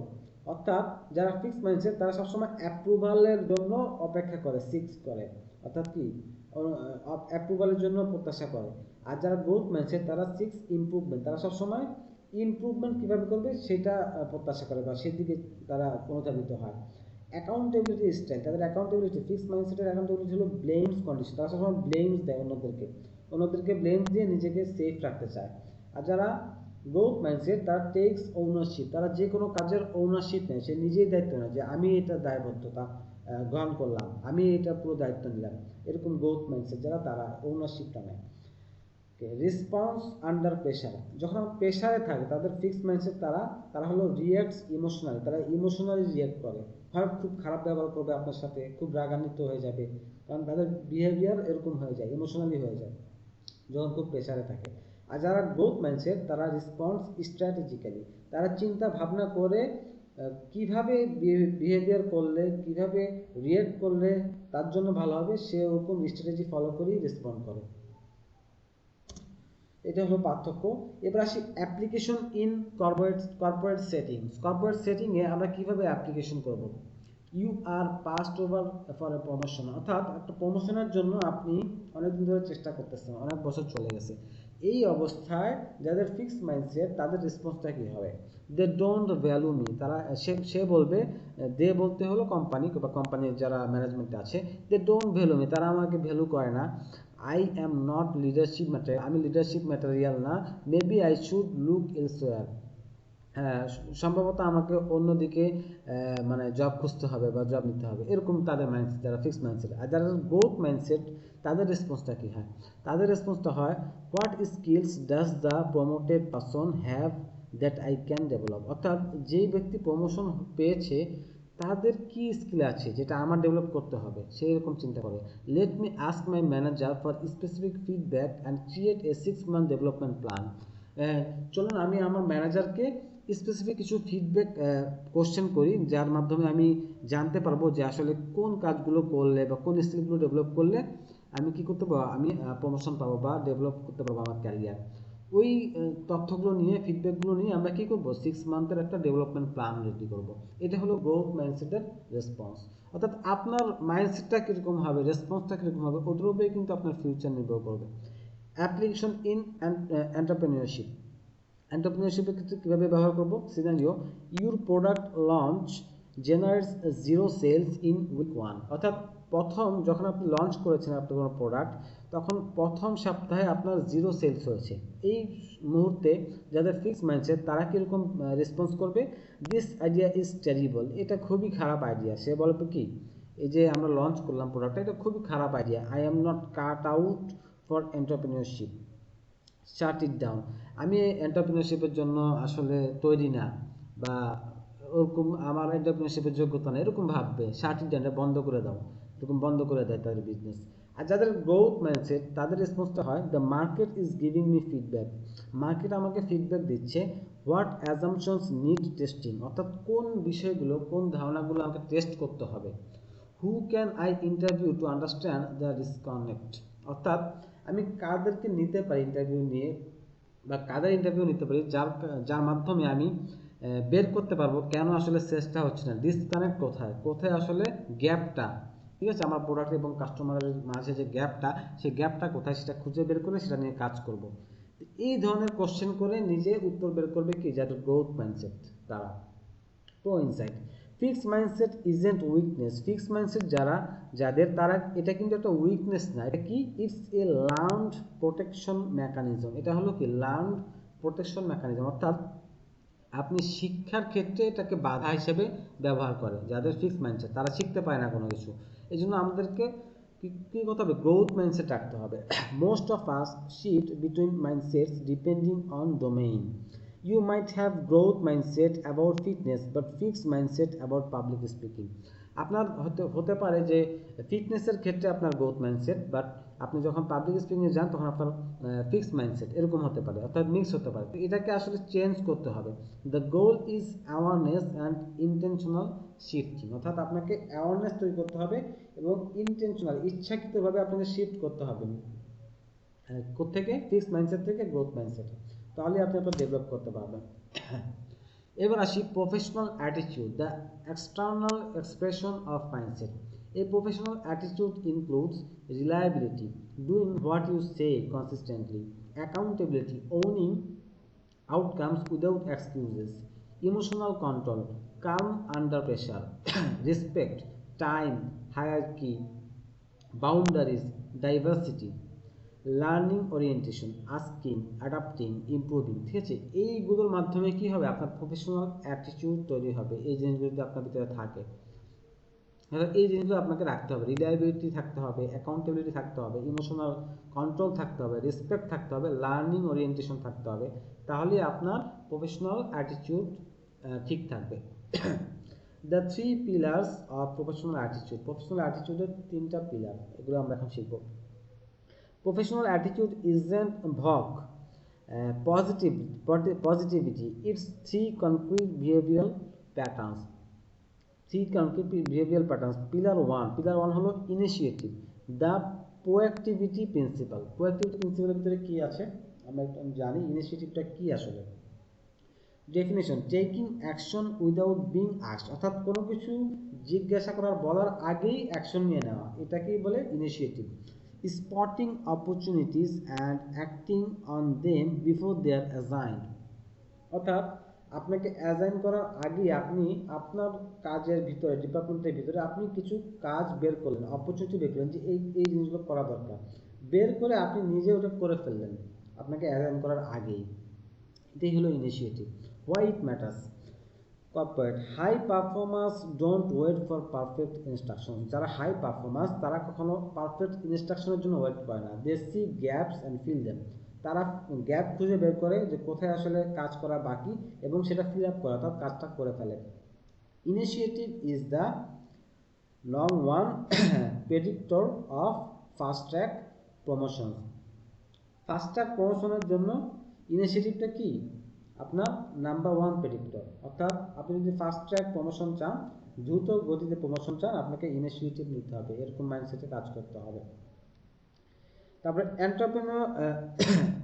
অর্থাৎ যারা ফিক্সড মাইন্ডসেট তারা সবসময় অ্যাপ্রুভালের জন্য অপেক্ষা করে, সিক্স করে, অর্থাৎ কি অ্যাপ্রুভালের জন্য প্রত্যাশা করে। আর যারা গ্রোথ মাইন্ডসেট তারা সিক্স ইমপ্রুভমেন্ট, তারা সবসময় ইমপ্রুভমেন্ট কীভাবে করবে সেটা প্রত্যাশা করে বা সেদিকে তারা অনুধাবিত হয়। অ্যাকাউন্টেবিলিটি স্টাইল, তাদের অ্যাকাউন্টেবিলিটি ফিক্সড মাইন্ডসেটের অ্যাকাউন্টেবিলিটি হলো ব্লেমস কন্ডিশন, তারা সবসময় ব্লেমস দেয় অন্যদেরকে ব্লেমস দিয়ে নিজেকে সেফ রাখতে চায়। আর যারা গ্রোথ মাইন্ডসেট তারা টেক্স ওনারশিপ, তারা যে কোনো কাজের ওনারশিপ নেয়, সে নিজেই দায়িত্ব নেয় যে আমি এটা দায়বদ্ধতা গ্রহণ করলাম, আমি এটা পুরো দায়িত্ব নিলাম, এরকম গ্রোথ মাইন্ডসেট যারা তারা ওনারশিপটা নেয়। রেসপন্স আন্ডার প্রেশার, যখন প্রেশারে থাকে তাদের ফিক্সড মাইন্ডসেট তারা হলো রিয়াক্টস ইমোশনালি, তারা ইমোশনালি রিয়াক্ট করে, হয় খুব খারাপ ব্যবহার করবে আপনার সাথে, খুব রাগান্বিত হয়ে যাবে, কারণ তাদের বিহেভিয়ার এরকম হয়ে যায়, ইমোশনালি হয়ে যায় যখন খুব প্রেশারে থাকে। আর যারা গ্রোথ মাইন্ডসেট তারা রেসপন্স স্ট্র্যাটেজিক্যালি, তারা চিন্তা ভাবনা করে কিভাবে বিহেভিয়ার করলে, কিভাবে রিয়াক্ট করলে তার জন্য ভালো হবে, সে ওরকম স্ট্র্যাটেজি ফলো করেই রেসপন্ড করে। এটা হলো পার্থক্য। এবার আসি অ্যাপ্লিকেশন ইন কর্পোরেট সেটিংয়ে আমরা কিভাবে অ্যাপ্লিকেশন করব। You are passed over for a promotion, অর্থাৎ একটা প্রমোশনের জন্য আপনি অনেকদিন ধরে চেষ্টা করতেছেন, অনেক বছর চলে গেছে, এই অবস্থায় যাদের ফিক্সড মাইন্ডসেট তাদের রেসপন্সটা কী হবে? দে ডোন্ট ভ্যালু মি, তারা সে বলবে, দে বলতে হলো কোম্পানি বা কোম্পানির যারা ম্যানেজমেন্ট আছে, দে ডোন্ট ভ্যালু মি, তারা আমাকে ভ্যালু করে না। I am not leadership material, আমি লিডারশিপ ম্যাটেরিয়াল না। Maybe I should look elsewhere, হ্যাঁ সম্ভবত আমাকে অন্যদিকে মানে জব খুঁজতে হবে বা জব নিতে হবে, এরকম তাদের মাইন্ডসেট, যারা ফিক্সড মাইন্ডসেট। আর যারা গ্রোথ মাইন্ডসেট তাদের রেসপন্সটা কী হয়? তাদের রেসপন্সটা হয় what skills does the promoted person have that I can develop, অর্থাৎ যেই ব্যক্তি প্রমোশন পেয়েছে তাদের কি স্কিল আছে যেটা আমার ডেভেলপ করতে হবে, সেই রকম চিন্তা করে। Let me ask my manager for specific feedback and create a 6 month development plan, চলুন আমি আমার ম্যানেজারকে স্পেসিফিক কিছু ফিডব্যাক কোশ্চেন করি, যার মাধ্যমে আমি জানতে পারবো যে আসলে কোন কাজগুলো করলে বা কোন স্কিলগুলো ডেভেলপ করলে আমি কি করতে পারবো, আমি প্রমোশন পাবো বা ডেভেলপ করতে পারবো আমার ক্যারিয়ার। ওই তথ্যগুলো নিয়ে ফিডব্যাকগুলো নিয়ে আমরা কী করবো 6 মান্থের একটা ডেভেলপমেন্ট প্ল্যান রেডি করব। এটা হলো গ্রোথ মাইন্ডসেটের রেসপন্স। অর্থাৎ আপনার মাইন্ডসেটটা কীরকম হবে, রেসপন্সটা কীরকম হবে, ওটার উপরেই কিন্তু আপনার ফিউচার নির্ভর করবে। অ্যাপ্লিকেশন ইন এন্টারপ্রেনিউরশিপ, এন্টারপ্রেনিউরশিপের ক্ষেত্রে কীভাবে ব্যবহার করব? Scenario, your product launch generates 0 sales in week 1। অর্থাৎ প্রথম যখন আপনি লঞ্চ করেছেন আপনার কোনো প্রোডাক্ট, তখন প্রথম সপ্তাহে আপনার 0 সেলস হয়েছে। এই মুহূর্তে যাদের ফিক্সড মাইন্ডসেট তারা কীরকম রেসপন্স করবে? দিস আইডিয়া ইজ টেরিবল, এটা খুবই খারাপ আইডিয়া। সে বলবে কি, এই যে আমরা লঞ্চ করলাম প্রোডাক্টটা, এটা খুবই খারাপ idea. I am not cut out for entrepreneurship, shut it down. আমি এন্টারপ্রেনিউরশিপের জন্য আসলে তৈরি না, বা ওরকম আমার এন্টারপ্রেনিউরশিপের যোগ্যতা না, এরকম ভাববে। শাট ইট ডাউন, বন্ধ করে দাও, এরকম বন্ধ করে দেয় তাদের বিজনেস। আর যাদের গ্রোথ মাইন্ডসেট তাদের রেসপন্সটা হয়, the market is giving me feedback, market আমাকে ফিডব্যাক দিচ্ছে। হোয়াট অ্যাজাম্পশনস নিড টেস্টিং, অর্থাৎ কোন বিষয়গুলো, কোন ধারণাগুলো আমাকে টেস্ট করতে হবে। Who can I interview to understand the disconnect, অর্থাৎ আমি কাদেরকে নিতে পারি ইন্টারভিউ নিয়ে, বা কাদের ইন্টারভিউ নিতে পারি যার যার মাধ্যমে আমি বের করতে পারবো কেন আসলে চেষ্টা হচ্ছে না, ডিসকানেক্ট কোথায়, কোথায় আসলে গ্যাপটা, ঠিক আছে, আমার প্রোডাক্ট এবং কাস্টমারের মাঝে যে গ্যাপটা, সেই গ্যাপটা কোথায় সেটা খুঁজে বের করে সেটা নিয়ে কাজ করব। এই ধরনের কোশ্চেন করে নিজে উত্তর বের করবে কি, যাদের গ্রোথ মাইন্ডসেট তারা। Pro insight, fixed mindset isn't weakness, fixed mindset যাদের তারা, এটা কিন্তু একটা উইকনেস না, এটা কি, it's a learned protection mechanism. এটা হলো কি, লার্নড প্রোটেকশন মেকানিজম, অর্থাৎ আপনি শিক্ষার ক্ষেত্রে এটাকে বাধা হিসেবে ব্যবহার করে। যাদের ফিক্সড মাইন্ডসেট তারা শিখতে পায় না কোনো কিছু, এই জন্য আমাদেরকে কী করতে হবে, গ্রোথ মাইন্ডসেট রাখতে হবে। Most of us shift between mindsets depending on domain. You might have growth mindset about fitness but fixed mindset about public speaking. আপনার হতে পারে যে ফিটনেসের ক্ষেত্রে আপনার গ্রোথ মাইন্ডসেট, বাট আপনি যখন পাবলিক স্পিকিংয়ে যান তখন আপনার ফিক্সড মাইন্ডসেট, এরকম হতে পারে, অর্থাৎ মিক্স হতে পারে। তো এটাকে আসলে চেঞ্জ করতে হবে। The goal is awareness and intentional shifting, অর্থাৎ আপনাকে অ্যাওয়ারনেস তৈরি করতে হবে এবং ইন্টেনশনাল, ইচ্ছাকৃতভাবে আপনাকে শিফট করতে হবে কোত্থেকে, ফিক্সড মাইন্ডসেট থেকে গ্রোথ মাইন্ডসেট, তাহলে আপনি আপনার ডেভেলপ করতে পারবেন। এবার আসি professional attitude, the external expression of mindset. A professional attitude includes reliability, doing what you say consistently, accountability, owning outcomes without excuses, emotional control, calm under pressure, respect, time, hierarchy, boundaries, diversity, learning orientation, asking, adapting, improving, ঠিক আছে। এইগুলোর মাধ্যমে কি হবে, আপনার professional attitude তৈরি হবে। এই জিনিসগুলো যদি আপনার ভিতরে থাকে, এই জিনিসগুলো আপনাকে রাখতে হবে। রিলায়েবিলিটি থাকতে হবে, অ্যাকাউন্টেবিলিটি থাকতে হবে, ইমোশনাল কন্ট্রোল থাকতে হবে, রেসপেক্ট থাকতে হবে, লার্নিং ওরিয়েন্টেশন থাকতে হবে, তাহলে আপনার প্রফেশনাল অ্যাটিটিউড ঠিক থাকবে। The 3 pillars of professional attitude, professional অ্যাটিটিউডের 3টা পিলার, এগুলো আমরা এখন শিখব। Professional attitude isn't vague positivity. It's 3 concrete behavioral patterns. 3 concrete behavioral patterns. Pillar 1 হলো initiative. The proactivity principle. Proactivity principle এর ভিতরে কি আছে আমরা একটু জানি, ইনিশিয়েটিভটা কি আসলে। Definition, taking action without being asked, অর্থাৎ কোনো কিছু জিজ্ঞাসা করার বলার আগেই অ্যাকশন নিয়ে নেওয়া, এটাকেই বলে initiative. Spotting opportunities and acting on them before they are assigned, অর্থাৎ আপনাকে অ্যাসাইন করার আগে আপনি আপনার কাজের ভিতরে, ডিপার্টমেন্টের ভিতরে আপনি কিছু কাজ বের করলেন, অপরচুনিটি বের করলেন যে এই জিনিসগুলো করা দরকার, বের করে আপনি নিজে ওটা করে ফেললেন আপনাকে অ্যাসাইন করার আগেই, এটাই হলো initiative. Why it matters, corporate high performers don't wait for perfect instruction, যারা হাই পারফর্মার্স তারা কখনো পারফেক্ট ইনস্ট্রাকশনের জন্য ওয়েট করে না। They see gaps and fill them, তারা গ্যাপ খুঁজে বের করে যে কোথায় আসলে কাজ করা বাকি এবং সেটা ফিল আপ করে, অর্থাৎ কাজটা করে ফেলে। Initiative is the long one predictor of fast track promotion. Fast track প্রমোশনের জন্য ইনিশিয়েটিভটা কি, আপনার নাম্বার 1 প্রেডিক্টর, অর্থাৎ আপনি যদি ফাস্ট ট্র্যাক প্রমোশন চান, দ্রুত গতিতে প্রমোশন চান, আপনাকে ইনিশিয়েটিভ নিতে হবে, এরকম মাইন্ডসেটে কাজ করতে হবে। তারপরে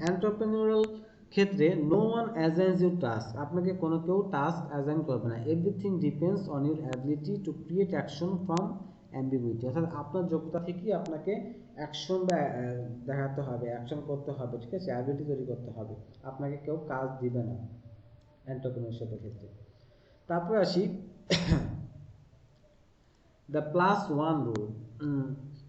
এন্টারপ্রেনিউরিয়াল ক্ষেত্রে নো ওয়ান অ্যাসাইনস ইউ টাস্ক, আপনাকে কোনো কেউ টাস্ক অ্যাসাইন করবে না। Everything depends on your ability to create action from ambiguity, অর্থাৎ আপনার যোগ্যতা থেকেই আপনাকে অ্যাকশন বা দেখাতে হবে, অ্যাকশন করতে হবে, ঠিক আছে, অ্যাবিলিটি তৈরি করতে হবে, আপনাকে কেউ কাজ দিবে না এন্টারপ্রেনারশিপের ক্ষেত্রে। তারপরে আসি দ্য প্লাস ওয়ান রুল।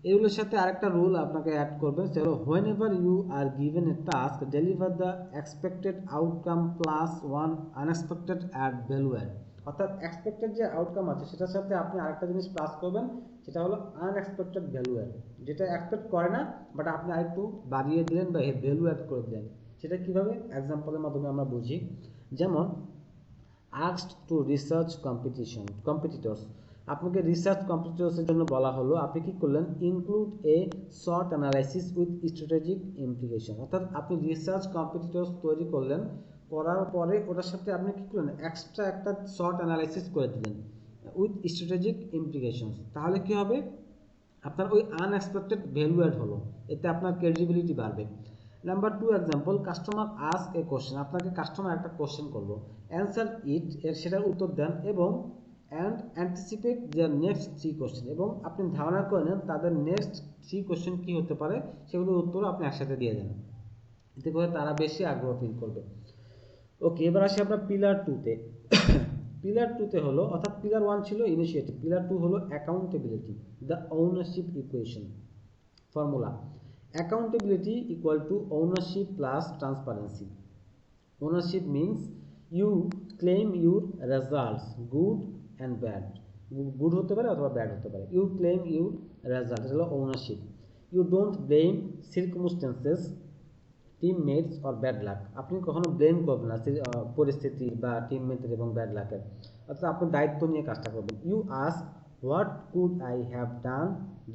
এগুলোর সাথে আরেকটা রুল আপনাকে অ্যাড করবেন, সেটা হলো whenever you are given a task deliver the expected outcome plus one unexpected add value add, অর্থাৎ এক্সপেক্টেড যে আউটকাম আছে সেটার সাথে আপনি আরেকটা জিনিস প্লাস করবেন, সেটা হলো আনএক্সপেক্টেড ভ্যালু অ্যাড, যেটা এক্সপেক্ট করে না বাট আপনি আরেকটু বাড়িয়ে দিলেন বা ভ্যালু অ্যাড করে দিলেন। সেটা কীভাবে, এক্সাম্পলের মাধ্যমে আমরা বুঝি। যেমন asked to research competitors, আপনাকে রিসার্চ কম্পিটিটরসের জন্য বলা হলো, আপনি কি করলেন, include a short analysis with strategic implication, অর্থাৎ আপনি রিসার্চ কম্পিটিটরস তৈরি করলেন, করার পরে ওটার সাথে আপনি কি করলেন, এক্সট্রা একটা শর্ট অ্যানালাইসিস করে দিলেন উইথ স্ট্র্যাটেজিক ইমপ্লিকেশনস, তাহলে কি হবে, আপনার ওই আনএক্সপেক্টেড ভ্যালু অ্যাড হলো, এতে আপনার ক্রেডিবিলিটি বাড়বে। Number 2 example, customer ask a question, আপনাকে কাস্টমার একটা কোশ্চেন করলো, অ্যান্সার ইট, সেটার উত্তর দেন, এবং and anticipate their next 3 question, এবং আপনি ধারণা করে নেন তাদের নেক্সট 3 কোশ্চেন কী হতে পারে, সেগুলোর উত্তর আপনি একসাথে দিয়ে দেন, এতে করে তারা বেশি আগ্রহ ফিল করবে। ওকে, এবার আসি আমরা পিলার 2-তে। পিলার 2-তে হলো, অর্থাৎ পিলার 1 ছিল ইনিশিয়েটিভ, পিলার 2 হলো accountability, the ownership equation formula. Accountability equal to ownership plus transparency. Ownership means you claim your results, good and bad. Good হতে পারে অথবা bad হতে পারে। You claim your results, হলো ownership. You don't blame circumstances, teammates or bad luck. আপনি কখনো blame করবেন না পরিস্থিতি বা টিমমেটের এবং ব্যাড লাকের, অর্থাৎ আপনি দায়িত্ব নিয়ে কাজটা করবেন। You ask what could I have done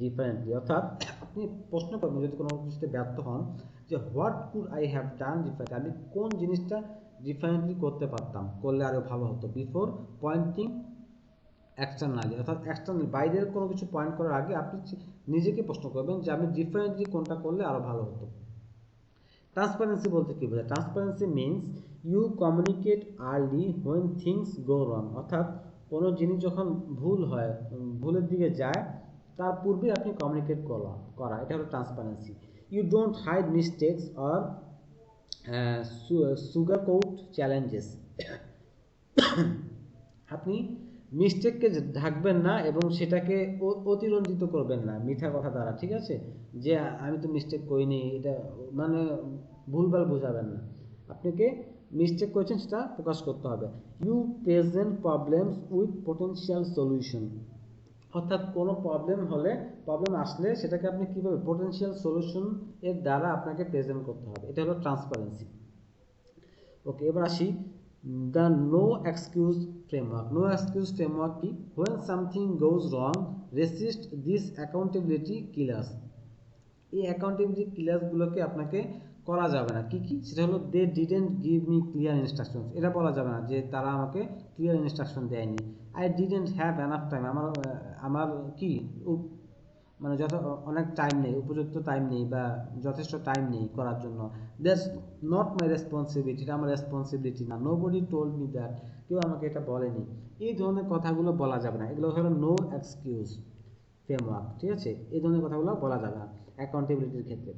differently, অর্থাৎ আপনি প্রশ্ন করবেন যদি কোনো কিছুতে ব্যর্থ হন, যে what could I have done differently, আমি কোন জিনিসটা ডিফারেন্টলি করতে পারতাম, করলে আরও ভালো হতো, বিফোর পয়েন্টিং এক্সটার্নালি, অর্থাৎ এক্সটার্নাল বাইরের কোনো কিছু পয়েন্ট করার আগে আপনি নিজেকে প্রশ্ন করবেন যে আমি ডিফারেন্টলি কোনটা করলে আরও ভালো হতো। ট্রান্সপারেন্সি বলতে কী বোঝায়, transparency means you communicate early when things go wrong, অর্থাৎ কোনো জিনিস যখন ভুল হয়, ভুলের দিকে যায়, তার পূর্বে আপনি কমিউনিকেট করা, এটা হলো transparency. You don't hide mistakes or sugar coat challenges, আপনি মিস্টেককে ঢাকবেন না এবং সেটাকে অতিরঞ্জিত করবেন না মিঠা কথা দ্বারা, ঠিক আছে, যে আমি তো মিস্টেক করিনি, এটা মানে ভুলভাল বোঝাবেন না, আপনাকে মিস্টেক করেছেন সেটা প্রকাশ করতে হবে। You present problems with potential solution, অর্থাৎ কোনো প্রবলেম আসলে সেটাকে আপনি কীভাবে পোটেনশিয়াল সলিউশন এর দ্বারা আপনাকে প্রেজেন্ট করতে হবে, এটা হলো ট্রান্সপারেন্সি। ওকে, এবার আসি the no excuse framework. No excuse framework কি, when something goes wrong resist this accountability killers, এই অ্যাকাউন্টেবিলিটি কিলার্সগুলোকে আপনাকে করা যাবে না, কি কি, সেটা হলো they didn't give me clear instructions, এটা বলা যাবে না যে তারা আমাকে ক্লিয়ার ইনস্ট্রাকশন দেয়নি। I didn't have enough time, আমার কি মানে অনেক টাইম নেই, উপযুক্ত টাইম নেই বা যথেষ্ট টাইম নেই করার জন্য। দ্যাটস নট মাই রেসপন্সিবিলিটি, এটা আমার রেসপন্সিবিলিটি না। নোবডি টোল্ড মি দ্যাট, কেউ আমাকে এটা বলেনি। এই ধরনের কথাগুলো বলা যাবে না, এগুলো হলো নো এক্সকিউজ ফ্রেমওয়ার্ক, ঠিক আছে, এই ধরনের কথাগুলো বলা যাবে না অ্যাকাউন্টেবিলিটির ক্ষেত্রে।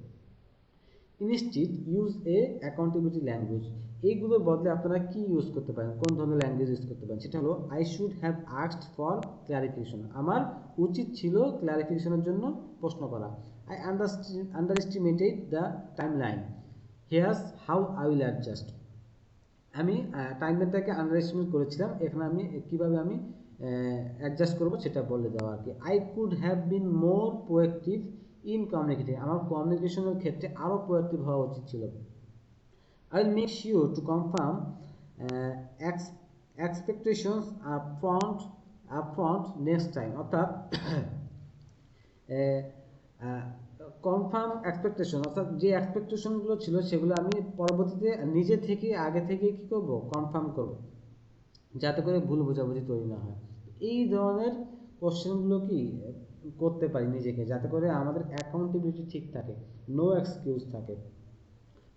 Instead use a accountability language, এইগুলোর বদলে আপনারা কি ইউজ করতে পারেন, কোন ধরনের ল্যাঙ্গুয়েজ ইউজ করতে পারেন, সেটা হলো I should have asked for clarification, আমার উচিত ছিল ক্লারিফিকেশনের জন্য প্রশ্ন করা। I under estimated the time line, here's how I will adjust, আমি টাইম লাইনটাকে আন্ডার এস্টিমেট করেছিলাম, এখানে আমি কীভাবে আমি অ্যাডজাস্ট করবো সেটা বলে দেওয়া আর কি। I could have been more proactive in communicating, আমার কমিউনিকেশনের ক্ষেত্রে আরও প্রোঅ্যাক্টিভ হওয়া উচিত ছিল। I will make sure to confirm expectations upfront next time, অর্থাৎ কনফার্ম এক্সপেকটেশন, অর্থাৎ যে এক্সপেকটেশনগুলো ছিল সেগুলো আমি পরবর্তীতে নিজে থেকে আগে থেকে কী করব, কনফার্ম করব, যাতে করে ভুল বোঝাবুঝি তৈরি না হয়। এই ধরনের কোশ্চেনগুলো কি করতে পারি নিজেকে, যাতে করে আমাদের অ্যাকাউন্টেবিলিটি ঠিক থাকে, নো এক্সকিউজ থাকে।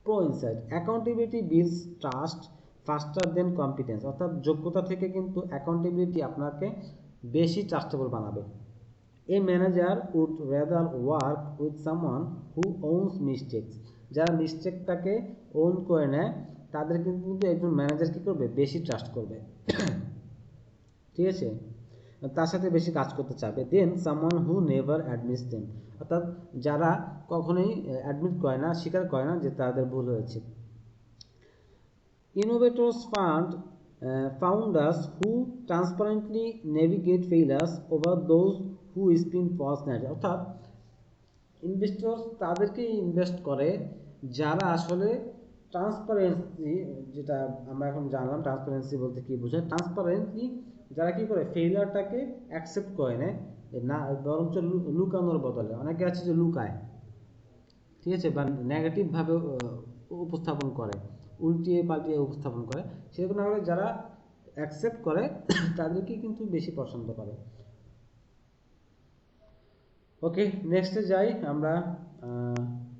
Pro insight, accountability builds trust faster than competence, অর্থাৎ যোগ্যতা থেকে কিন্তু অ্যাকাউন্টেবিলিটি আপনাকে বেশি ট্রাস্টেবল বানাবে। A manager would rather work with someone who owns mistakes, যারা মিস্টেকটাকে ওন করে নেয় তাদের কিন্তু একজন ম্যানেজার কী করবে, বেশি ট্রাস্ট করবে, ঠিক আছে, তার সাথে বেশি কাজ করতে চাবে। Than someone who never admits them, অর্থাৎ যারা কখনোই অ্যাডমিট করে না, স্বীকার করে না যে তাদের ভুল হয়েছে। ইনোভেটর্স founders who transparently navigate failures over those who spin false narrative, অর্থাৎ ইনভেস্টর তাদেরকে ইনভেস্ট করে যারা আসলে ট্রান্সপারেন্সি, যেটা আমরা এখন জানলাম ট্রান্সপারেন্সি বলতে কি বোঝায়, ট্রান্সপারেন্টলি যারা কি করে ফেইলারটাকে অ্যাকসেপ্ট করে নেয় না, বরঞ্চ লুকানোর বদলে, অনেকে আছে যে লুকায়, ঠিক আছে, বা নেগেটিভভাবে উপস্থাপন করে, উল্টিয়ে পাল্টিয়ে উপস্থাপন করে, সেরকম না হলে যারা অ্যাকসেপ্ট করে তাদেরকেই কিন্তু বেশি পছন্দ করে। ওকে, নেক্সটে যাই আমরা।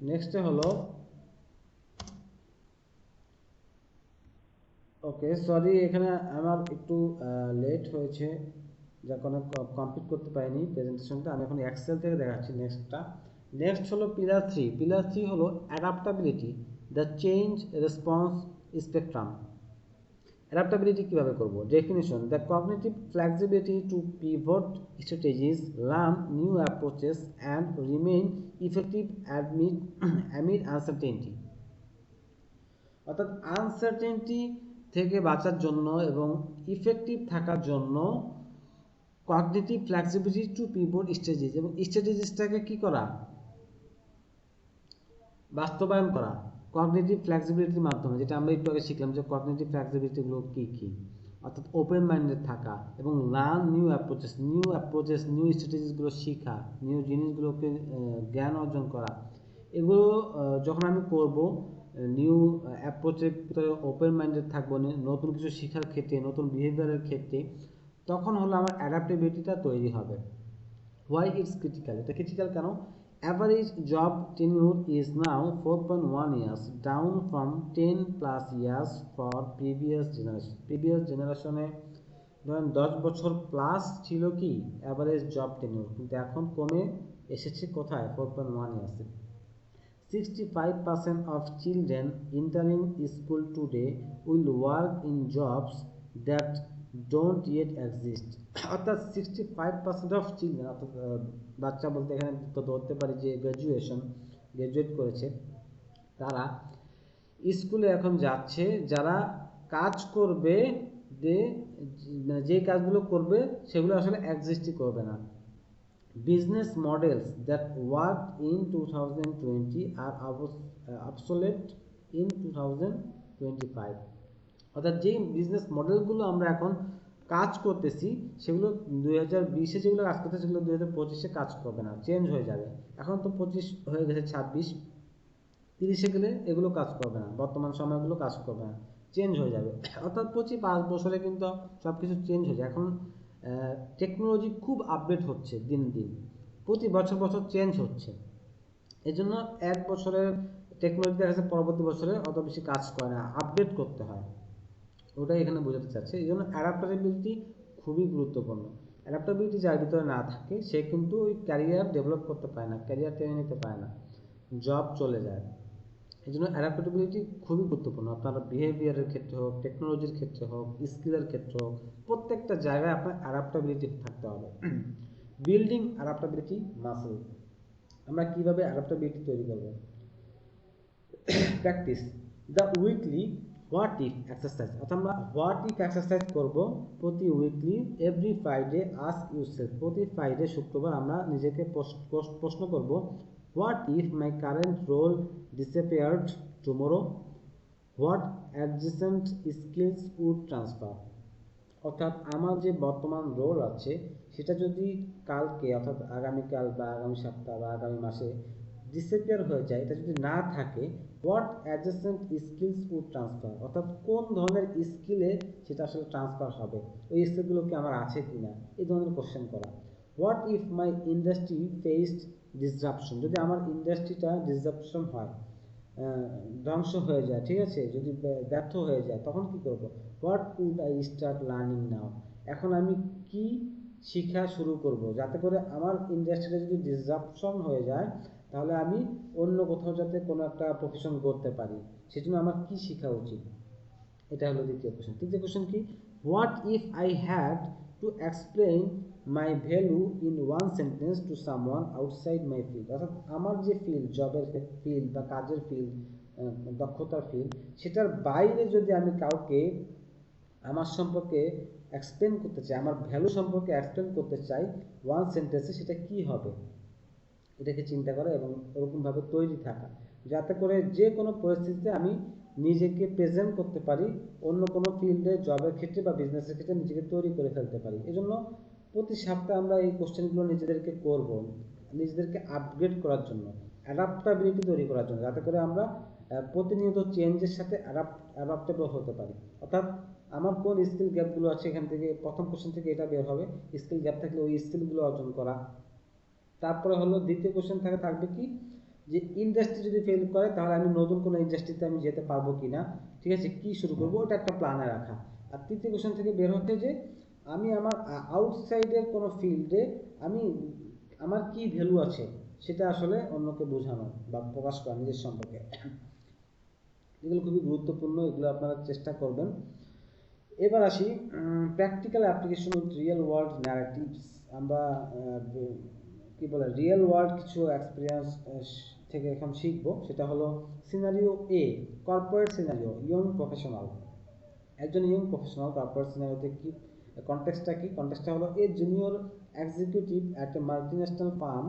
নেক্সটে হলো, ওকে সরি এখানে আমার একটু লেট হয়েছে, যার কারণে কমপ্লিট করতে পারিনি প্রেজেন্টেশনটা, আমি এখন এক্সেল থেকে দেখাচ্ছি নেক্সটটা। নেক্সট হলো পিলার 3। পিলার 3 হলো adaptability, the change response spectrum. Adaptability কীভাবে করব? Definition, the cognitive flexibility to pivot strategies, learn new approaches and remain effective amid uncertainty, অর্থাৎ আনসার্টেনিটি থেকে বাঁচার জন্য এবং ইফেক্টিভ থাকার জন্য cognitive flexibility to pivot strategies, এবং স্ট্র্যাটেজিসটাকে কী করা, বাস্তবায়ন করা কগনিটিভ ফ্লেক্সিবিলিটির মাধ্যমে, যেটা আমরা একটু আগে শিখলাম যে কগনিটিভ ফ্লেক্সিবিলিটিগুলো কী কী, অর্থাৎ ওপেন মাইন্ডেড থাকা এবং লার্ন নিউ অ্যাপ্রোচেস, নিউ স্ট্র্যাটেজিসগুলো শেখা, নিউ জিনিসগুলোকে জ্ঞান অর্জন করা। এগুলো যখন আমি করব, নিউ অ্যাপ্রোচের ভিতরে ওপেন মাইন্ডেড থাকবো, নতুন কিছু শেখার ক্ষেত্রে, নতুন বিহেভিয়ারের ক্ষেত্রে, তখন হলো আমার অ্যাডাপ্টেবিলিটিটা তৈরি হবে। হোয়াই ইটস ক্রিটিক্যাল, এটা ক্রিটিক্যাল কেন? Average job tenure is now 4.1 years, down from 10+ years for previous generation. Previous generation-এ ধরেন 10 বছর প্লাস ছিল কি অ্যাভারেজ জব টেনিউর, কিন্তু এখন কমে এসেছে কোথায়, 4.1 years. 65% of children entering school today will work in jobs that don't yet exist. অর্থাৎ 65% অফ চিলড্রেন, অর্থাৎ বাচ্চা বলতে এখানে তো ধরতে পারি যে গ্র্যাজুয়েট করেছে, তারা স্কুলে এখন যাচ্ছে, যারা কাজ করবে, যে কাজগুলো করবে সেগুলো আসলে এক্সিস্টই করবে না। Business models that work in 2020 are obsolete in 2025, অর্থাৎ যেই বিজনেস মডেলগুলো আমরা এখন কাজ করতেছি সেগুলো 2020-এ যেগুলো কাজ করতেছে সেগুলো 2025-এ কাজ করবে না, চেঞ্জ হয়ে যাবে। এখন তো 25 হয়ে গেছে, 26, 30-এ গেলে এগুলো কাজ করবে না, বর্তমান সময়গুলো কাজ করবে না, চেঞ্জ হয়ে যাবে। অর্থাৎ 5 বছরে কিন্তু সব কিছু চেঞ্জ হয়ে যায়। এখন টেকনোলজি খুব আপডেট হচ্ছে দিন দিন, প্রতি বছর চেঞ্জ হচ্ছে। এই জন্য 1 বছরের টেকনোলজি দেখা যাচ্ছে পরবর্তী বছরে অত বেশি কাজ করে না, আপডেট করতে হয়, ওটাই এখানে বোঝাতে চাচ্ছে। এই জন্য অ্যাডাপ্টাবিলিটি খুবই গুরুত্বপূর্ণ। অ্যাডাপ্টাবিলিটি যার ভিতরে না থাকে সে কিন্তু ওই ক্যারিয়ার ডেভেলপ করতে পারে না, ক্যারিয়ার টেনে নিতে পারে না, জব চলে যায়। এই জন্য অ্যাডাপ্টাবিলিটি খুবই গুরুত্বপূর্ণ। আপনার বিহেভিয়ারের ক্ষেত্রে হোক, টেকনোলজির ক্ষেত্রে হোক, স্কিলের ক্ষেত্রে হোক, প্রত্যেকটা জায়গায় আপনার অ্যাডাপ্টাবিলিটি থাকতে হবে। বিল্ডিং অ্যাডাপ্টাবিলিটি মাসল, আমরা কীভাবে অ্যাডাপ্টাবিলিটি তৈরি করব? Practice the weekly what if exercise, অর্থাৎ আমরা হোয়াট ইফ এক্সারসাইজ করব প্রতি weekly, every Friday ask yourself, প্রতি ফ্রাইডে শুক্রবার আমরা নিজেকে প্রশ্ন করব, what if my current role disappeared tomorrow, what adjacent skills would transfer, অর্থাৎ আমার যে বর্তমান রোল আছে সেটা যদি কালকে, অর্থাৎ আগামীকাল বা আগামী সপ্তাহ বা আগামী মাসে ডিসঅ্যাপিয়ার হয়ে যায়, এটা যদি না থাকে, what adjacent skills would transfer, অর্থাৎ কোন ধরনের স্কিলে সেটা আসলে ট্রান্সফার হবে, ওই স্কিলগুলো কি আমার আছে কি না, এই ধরনের কোশ্চেন করা। What if my industry faced disruption, যদি আমার ইন্ডাস্ট্রিটা ডিসরাপশন হয়, ধ্বংস হয়ে যায়, ঠিক আছে, যদি ব্যর্থ হয়ে যায়, তখন কি করব? What would I start learning now, এখন আমি কি শিখা শুরু করব, যাতে করে আমার ইন্ডাস্ট্রিতে যদি ডিসরাপশন হয়ে যায় তাহলে আমি অন্য কোথাও যাতে কোনো একটা প্রফেশন করতে পারি, সেজন্য আমার কি শেখা উচিত। এটা হলো দ্বিতীয় কোশ্চেন। তৃতীয় কোশ্চেন কি, what if I had to explain my value in one sentence to someone outside my field, অর্থাৎ আমার যে ফিল্ড, জবের ফিল্ড বা কাজের ফিল্ড, দক্ষতার ফিল্ড, সেটার বাইরে যদি আমি কাউকে আমার সম্পর্কে এক্সপ্লেন করতে চাই, আমার ভ্যালু সম্পর্কে এক্সপ্লেন করতে চাই ওয়ান সেন্টেন্সে, সেটা কি হবে, এটাকে চিন্তা করা এবং ওরকমভাবে তৈরি থাকা, যাতে করে যে কোনো পরিস্থিতিতে আমি নিজেকে প্রেজেন্ট করতে পারি, অন্য কোনো ফিল্ডে, জবের ক্ষেত্রে বা বিজনেসের ক্ষেত্রে নিজেকে তৈরি করে ফেলতে পারি। এজন্য প্রতি সপ্তাহে আমরা এই কোশ্চেনগুলো নিজেদেরকে করব, নিজেদেরকে আপগ্রেড করার জন্য, অ্যাডাপ্টাবিলিটি তৈরি করার জন্য, যাতে করে আমরা প্রতিনিয়ত চেঞ্জের সাথে অ্যাডাপ্টেবল হতে পারি। অর্থাৎ আমার কোন স্কিল গ্যাপগুলো আছে, এখান থেকে প্রথম কোশ্চেন থেকে এটা বের হবে, স্কিল গ্যাপ থাকলে ওই স্কিলগুলো অর্জন করা। তারপরে হলো দ্বিতীয় কোশ্চেন থাকবে কি, যে ইন্ডাস্ট্রি যদি ফেল করে তাহলে আমি নতুন কোনো ইন্ডাস্ট্রিতে আমি যেতে পারবো কিনা, ঠিক আছে, কি শুরু করবো, ওটা একটা প্ল্যানে রাখা। আর তৃতীয় কোশ্চেন থেকে বের হচ্ছে যে আমি আমার আউটসাইডের কোনো ফিল্ডে আমি আমার কি ভ্যালু আছে সেটা আসলে অন্যকে বোঝানো বা প্রকাশ করা নিজের সম্পর্কে। এগুলো খুবই গুরুত্বপূর্ণ, এগুলো আপনারা চেষ্টা করবেন। এবার আসি practical application with real world narratives. আমরা কি বলে রিয়েল ওয়ার্ল্ড কিছু এক্সপিরিয়েন্স থেকে এখন শিখবো, সেটা হলো scenario a, corporate scenario, young professional. একজন ইয়ং প্রফেশনাল কর্পোরেট সিনারিওতে কি কনটেক্সটটা হলো, a junior executive at a multinational firm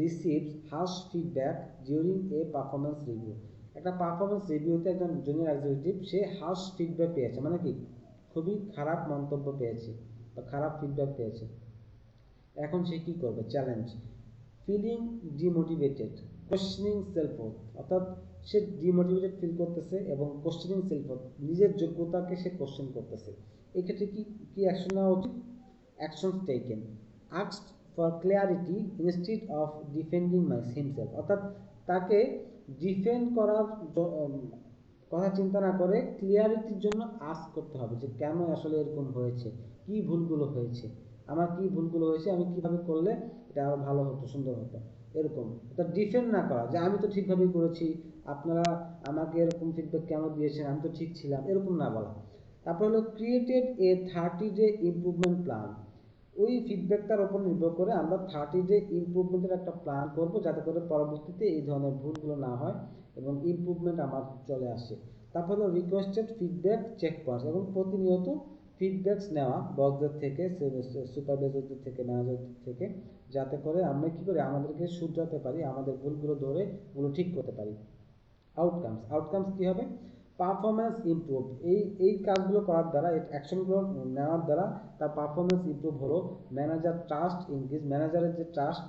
receives harsh feedback during a performance review. একটা পারফরমেন্স রিভিউতে একজন জুনিয়র এক্সিকিউটিভ সে হার্শ ফিডব্যাক পেয়েছে, মানে কি খুবই খারাপ মন্তব্য পেয়েছে বা খারাপ ফিডব্যাক পেয়েছে। এখন সে কি করবে? Challenge, feeling demotivated, questioning self worth, অর্থাৎ সে ডিমোটিভেটেড ফিল করতেছে এবং কোশ্চেনিং সেলফ ওয়ার্থ, নিজের যোগ্যতাকে সে কোশ্চেন করতেছে। এক্ষেত্রে কি কি অ্যাকশন নেওয়া উচিত? Action taken, asked for clarity instead of defending himself, অর্থাৎ তাকে ডিফেন্ড করার কথা চিন্তা না করে ক্লিয়ারিটির জন্য আস্ক করতে হবে যে কেন আসলে এরকম হয়েছে, কি ভুলগুলো হয়েছে, আমার কি ভুলগুলো হয়েছে, আমি কিভাবে করলে এটা আরো ভালো হতো, সুন্দর হতো, এরকম। এটা ডিফেন্ড না করা যে আমি তো ঠিকভাবেই করেছি, আপনারা আমাকে এরকম ফিডব্যাক কেন দিয়েছেন, আমি তো ঠিক ছিলাম, এরকম না বলা। তারপর হলো ক্রিয়েটেড এ 30-day ইমপ্রুভমেন্ট প্ল্যান। ওই ফিডব্যাকটার উপর নির্ভর করে আমরা 30-day ইমপ্রুভমেন্টের একটা প্ল্যান করব, যাতে করে পরবর্তীতে এই ধরনের ভুলগুলো না হয় এবং ইমপ্রুভমেন্ট আমার চলে আসে। তারপর হলো রিকোয়েস্টেড ফিডব্যাক চেক পয়েন্টস, এবং প্রতিনিয়ত ফিডব্যাকস নেওয়া বসদের থেকে, সুপারভাইজারদের থেকে, ম্যানেজারদের থেকে, যাতে করে আমরা কি করি আমাদেরকে শুধরাতে পারি, আমাদের ভুলগুলো ধরে ওগুলো ঠিক করতে পারি। আউটকামস কি হবে? পারফরমেন্স ইমপ্রুভ, এই কাজগুলো করার দ্বারা, এই অ্যাকশনগুলো নেওয়ার দ্বারা তার পারফরমেন্স ইমপ্রুভ হলো, ম্যানেজার ট্রাস্ট ইনক্রিজ, ম্যানেজারের যে ট্রাস্ট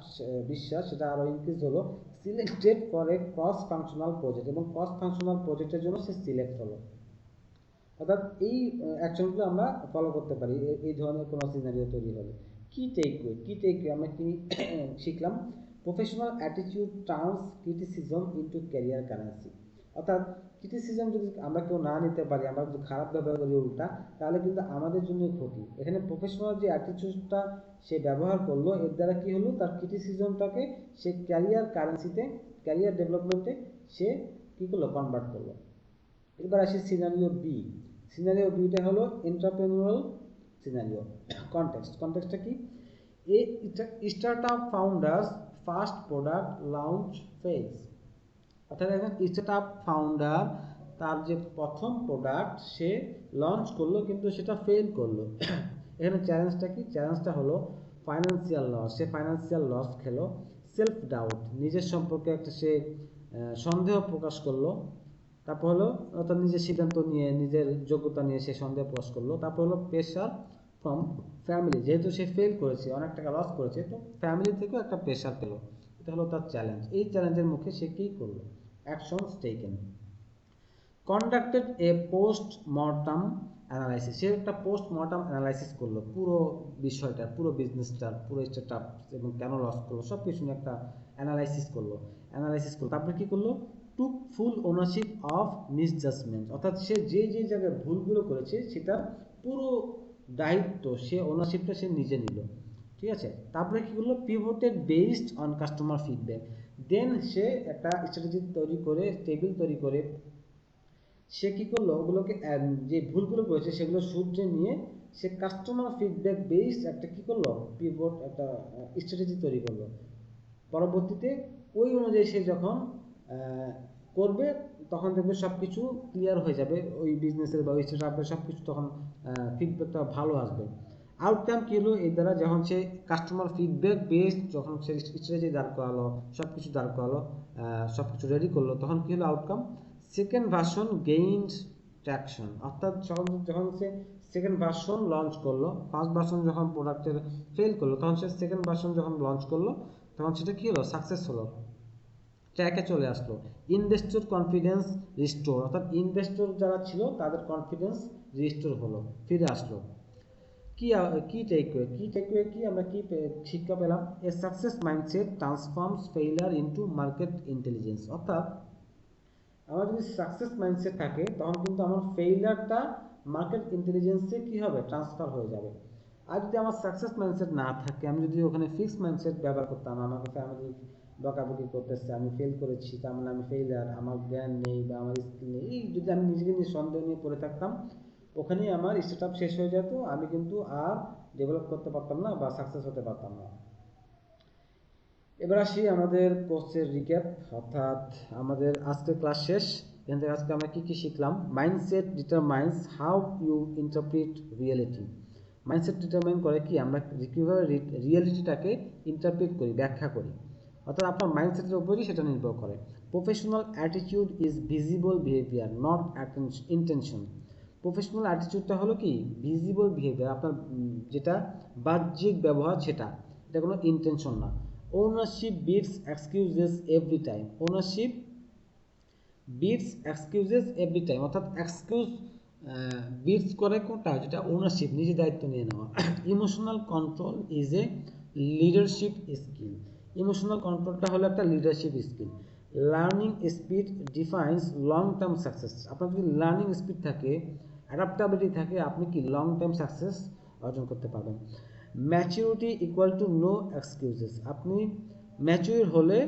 বিশ্বাস সেটা আরও ইনক্রিজ হলো, selected for a cross functional project, এবং ক্রস ফাংশনাল প্রজেক্টের জন্য সে সিলেক্ট হলো। অর্থাৎ এই অ্যাকশনগুলো আমরা ফলো করতে পারি এই ধরনের কোনো সিনারিও তৈরি হলে। কি টেকওয়ে আমরা কি শিখলাম? Professional attitude turns criticism into career currency, অর্থাৎ ক্রিটিসিজম যদি আমরা কেউ না নিতে পারি, আমরা যদি খারাপ ব্যবহার করি উল্টা, তাহলে কিন্তু আমাদের জন্যই ক্ষতি। এখানে প্রফেশনাল যে অ্যাটিটিউডটা সে ব্যবহার করলো, এর দ্বারা কি হলো, তার ক্রিটিসিজমটাকে সে ক্যারিয়ার কারেন্সিতে, ক্যারিয়ার ডেভেলপমেন্টে সে কি করলো, কনভার্ট করলো। এবার আসি সিনারিও বিটা হলো এন্টারপ্রেনিউরাল সিনারিও। কনটেক্সটটা কি? A startup founder's first product launch phase, অর্থাৎ এখন স্টার্টআপ ফাউন্ডার তার যে প্রথম প্রোডাক্ট সে লঞ্চ করলো কিন্তু সেটা ফেল করলো। এখানে চ্যালেঞ্জটা কি? চ্যালেঞ্জটা হলো ফাইন্যান্সিয়াল লস, সে ফাইন্যান্সিয়াল লস খেলো। সেলফ ডাউট, নিজের সম্পর্কে একটা সে সন্দেহ প্রকাশ করলো। তারপর হলো অর্থাৎ নিজের সিদ্ধান্ত নিয়ে, নিজের যোগ্যতা নিয়ে সে সন্দেহ প্রকাশ করলো। তারপর হলো প্রেশার ফ্রম ফ্যামিলি, যেহেতু সে ফেল করেছে, অনেক টাকা লস করেছে, তো ফ্যামিলি থেকেও একটা প্রেশার পেলো। এটা হলো তার চ্যালেঞ্জ। এই চ্যালেঞ্জের মুখে সে কী করলো? অ্যাকশনস টেকেন, কন্ডাক্টেড এ পোস্ট মর্টম অ্যানালাইসিস, সে একটা পোস্ট মর্টম অ্যানালাইসিস করলো পুরো বিষয়টা, পুরো বিজনেসটার, পুরো স্টার্টআপ এবং কেন লস করলো সব কিছু নিয়ে একটা অ্যানালাইসিস করলো। তারপরে কী করলো? টুক ফুল ওনারশিপ অফ মিসজাজমেন্ট, অর্থাৎ সে যে যে জায়গায় ভুলগুলো করেছে সেটার পুরো দায়িত্ব, সে ওনারশিপটা সে নিজে নিল। ঠিক আছে, তারপরে কি করলো, পিভটেড বেসড অন কাস্টমার ফিডব্যাক। দেন সে একটা স্ট্র্যাটেজি তৈরি করে, টেবিল তৈরি করে সে কি করলো, ওগুলোকে যে ভুলগুলো করেছে সেগুলো সূত্রে নিয়ে সে কাস্টমার ফিডব্যাক বেসড একটা কি করলো, পিভট একটা স্ট্র্যাটেজি তৈরি করলো। পরবর্তীতে ওই অনুযায়ী সে যখন করবে তখন দেখবে সব কিছু ক্লিয়ার হয়ে যাবে, ওই বিজনেসের বা ওই স্টার্টআপের সব কিছু তখন ফিডব্যাকটা ভালো আসবে। আউটকাম কী হলো এর দ্বারা, যখন সে কাস্টমার ফিডব্যাক বেসড যখন সে স্ট্র্যাটেজি দাঁড় করালো, সব কিছু দাঁড় করালো, সব কিছু রেডি করলো, তখন কী হলো outcome, second version gained traction. অর্থাৎ যখন সে সেকেন্ড ভার্সন লঞ্চ করলো, ফার্স্ট ভার্সন যখন প্রোডাক্টের ফেল করলো, তখন সে সেকেন্ড ভার্সন যখন লঞ্চ করলো তখন সেটা কী হলো, সাকসেস হলো, ট্র্যাকে চলে আসলো। ইনভেস্টর কনফিডেন্স রিস্টোর, অর্থাৎ ইনভেস্টর যারা ছিল তাদের কনফিডেন্স রিস্টোর হলো, ফিরে আসলো। কি টেকওয়ে কি আমরা কি শিক্ষা পেলাম, a success mindset transforms failure into market intelligence. অর্থাৎ আমার যদি সাকসেস মাইন্ডসেট থাকে তখন কিন্তু আমার ফেইলিয়ারটা মার্কেট ইন্টেলিজেন্সে কি হবে, ট্রান্সফার হয়ে যাবে। আর যদি আমার সাকসেস মাইন্ডসেট না থাকে, আমি যদি ওখানে ফিক্স মাইন্ডসেট ব্যবহার করতাম, আমাকে ফ্যামিলি বকাবকি করতেছে, আমি ফেল করেছি তার মানে আমি ফেইলিয়ার, আমার জ্ঞান নেই বা আমার স্কিল নেই, এই যদি আমি নিজেকে নিয়ে সন্দেহ নিয়ে পড়ে থাকতাম, ওখানেই আমার স্টার্টআপ শেষ হয়ে যেত, আমি কিন্তু আর ডেভেলপ করতে পারতাম না বা সাকসেস হতে পারতাম না। এবার আসি আমাদের কোর্সের রিক্যাপ, অর্থাৎ আমাদের আজকের ক্লাস শেষ। এখান থেকে আজকে আমরা কি কি শিখলাম, mindset determines how you interpret reality. Mindset determine করে কি, আমরা কীভাবে রিয়েলিটিটাকে ইন্টারপ্রিট করি, ব্যাখ্যা করি, অর্থাৎ আপনার মাইন্ডসেটের উপরই সেটা নির্ভর করে। Professional attitude is visible behaviour not intention. Professional অ্যাটিটিউডটা হলো কি, ভিজিবল বিহেভিয়ার, আপনার যেটা বাহ্যিক ব্যবহার সেটা, এটা কোনো ইন্টেনশন না। Ownership beats excuses every time. Ownership beats excuses every time, অর্থাৎ এক্সকিউজ বিটস করে কোনটা, যেটা ওনারশিপ, নিজে দায়িত্ব নিয়ে নেওয়া। Emotional control is a leadership skill. Emotional কন্ট্রোলটা হলো একটা leadership skill. Learning speed defines long term success. আপনার যদি লার্নিং স্পিড থাকে, অ্যাডাপ্টাবিলিটি থাকে, আপনি কি লং টার্ম সাকসেস অর্জন করতে পারবেন। Maturity equal to no excuses. আপনি ম্যাচিউর হলে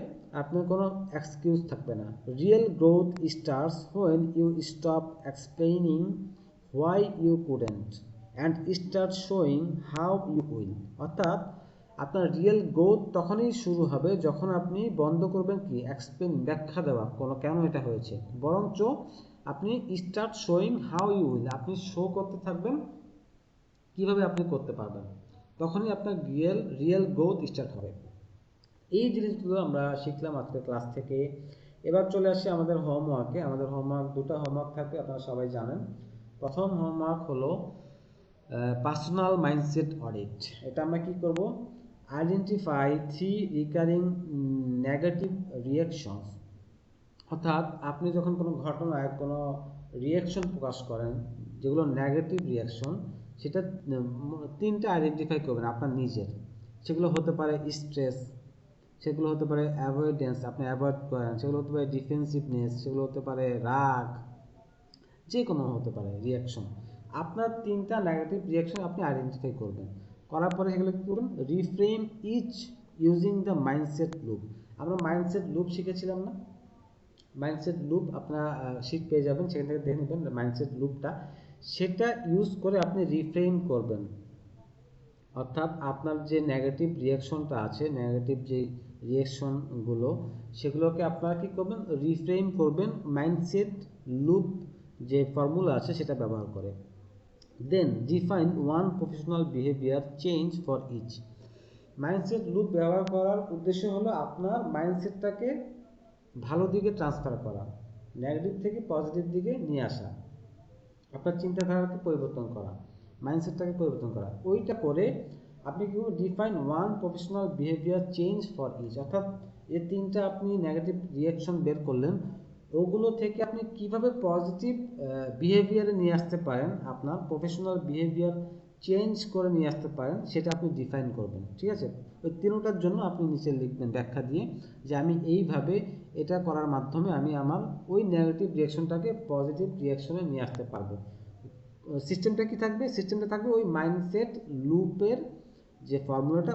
আপনার কোনো এক্সকিউজ থাকবে না। Real growth starts when you stop explaining why you couldn't and start showing how you will. অর্থাৎ আপনার রিয়েল গ্রোথ তখনই শুরু হবে যখন আপনি বন্ধ করবেন কি এক্সপ্লেন, ব্যাখ্যা দেওয়া কোনো কেন এটা হয়েছে, বরঞ্চ আপনি start showing how you will, আপনি শো করতে থাকবেন কিভাবে আপনি করতে পারবেন, তখনই আপনার রিয়েল গ্রোথ স্টার্ট হবে। এই জিনিসগুলো আমরা শিখলাম আজকের ক্লাস থেকে। এবার চলে আসি আমাদের হোমওয়ার্কে। আমাদের হোমওয়ার্ক, দুটো হোমওয়ার্ক থাকবে, আপনারা সবাই জানেন। প্রথম হোমওয়ার্ক হলো পার্সোনাল মাইন্ডসেট অডিট। এটা আমরা কি করব, আইডেন্টিফাই 3 রিকারিং নেগেটিভ রিঅ্যাকশনস। অর্থাৎ আপনি যখন কোনো ঘটনায় কোনো রিঅ্যাকশন প্রকাশ করেন যেগুলো নেগেটিভ রিঅ্যাকশন, সেটা 3টা আইডেন্টিফাই করবেন আপনার নিজের। সেগুলো হতে পারে স্ট্রেস, সেগুলো হতে পারে অ্যাভয়েডেন্স, আপনি অ্যাভয়েড করেন, সেগুলো হতে পারে ডিফেন্সিভনেস, সেগুলো হতে পারে রাগ, যে কোনো হতে পারে রিঅ্যাকশন। আপনার 3টা নেগেটিভ রিঅ্যাকশন আপনি আইডেন্টিফাই করবেন, করার পরে সেগুলো কী করবেন, reframe each using the mindset loop. আমরা মাইন্ডসেট লুপ শিখেছিলাম না, মাইন্ডসেট লুপ আপনারা শিট পেয়ে যাবেন, সেখান থেকে দেখে নেবেন মাইন্ডসেট লুপটা, সেটা ইউজ করে আপনি রিফ্রেম করবেন। অর্থাৎ আপনার যে নেগেটিভ রিঅ্যাকশনটা আছে, নেগেটিভ যে রিঅ্যাকশনগুলো, সেগুলোকে আপনারা কী করবেন, রিফ্রেম করবেন মাইন্ডসেট লুপ যে ফর্মুলা আছে সেটা ব্যবহার করে। Then define one professional behaviour change for each. Mindset loop ব্যবহার করার উদ্দেশ্য হলো আপনার মাইন্ডসেটটাকে ভালো দিকে ট্রান্সফার করা, নেগেটিভ থেকে পজিটিভ দিকে নিয়ে আসা, আপনার চিন্তাধারাকে পরিবর্তন করা, মাইন্ডসেটটাকে পরিবর্তন করা। ওইটা করে আপনি কি define one professional behaviour change for each. অর্থাৎ এই 3টা আপনি নেগেটিভ রিঅ্যাকশন বের করলেন, ওগুলো থেকে আপনি কিভাবে পজিটিভ বিহেভিয়ারে নিয়ে আসতে পারেন, আপনার প্রফেশনাল বিহেভিয়ার চেঞ্জ করে নিয়ে আসতে পারেন সেটা আপনি ডিফাইন করবেন। ঠিক আছে, ওই তিনটার জন্য আপনি নিচে লিখবেন ব্যাখ্যা দিয়ে যে আমি এইভাবে এটা করার মাধ্যমে আমি আমার ওই নেগেটিভ রিয়াকশনটাকে পজিটিভ রিয়াকশনে নিয়ে আসতে পারবো। সিস্টেমটা কি থাকবে? সিস্টেমটা থাকবে ওই মাইন্ডসেট লুপের যে ফর্মুলাটা,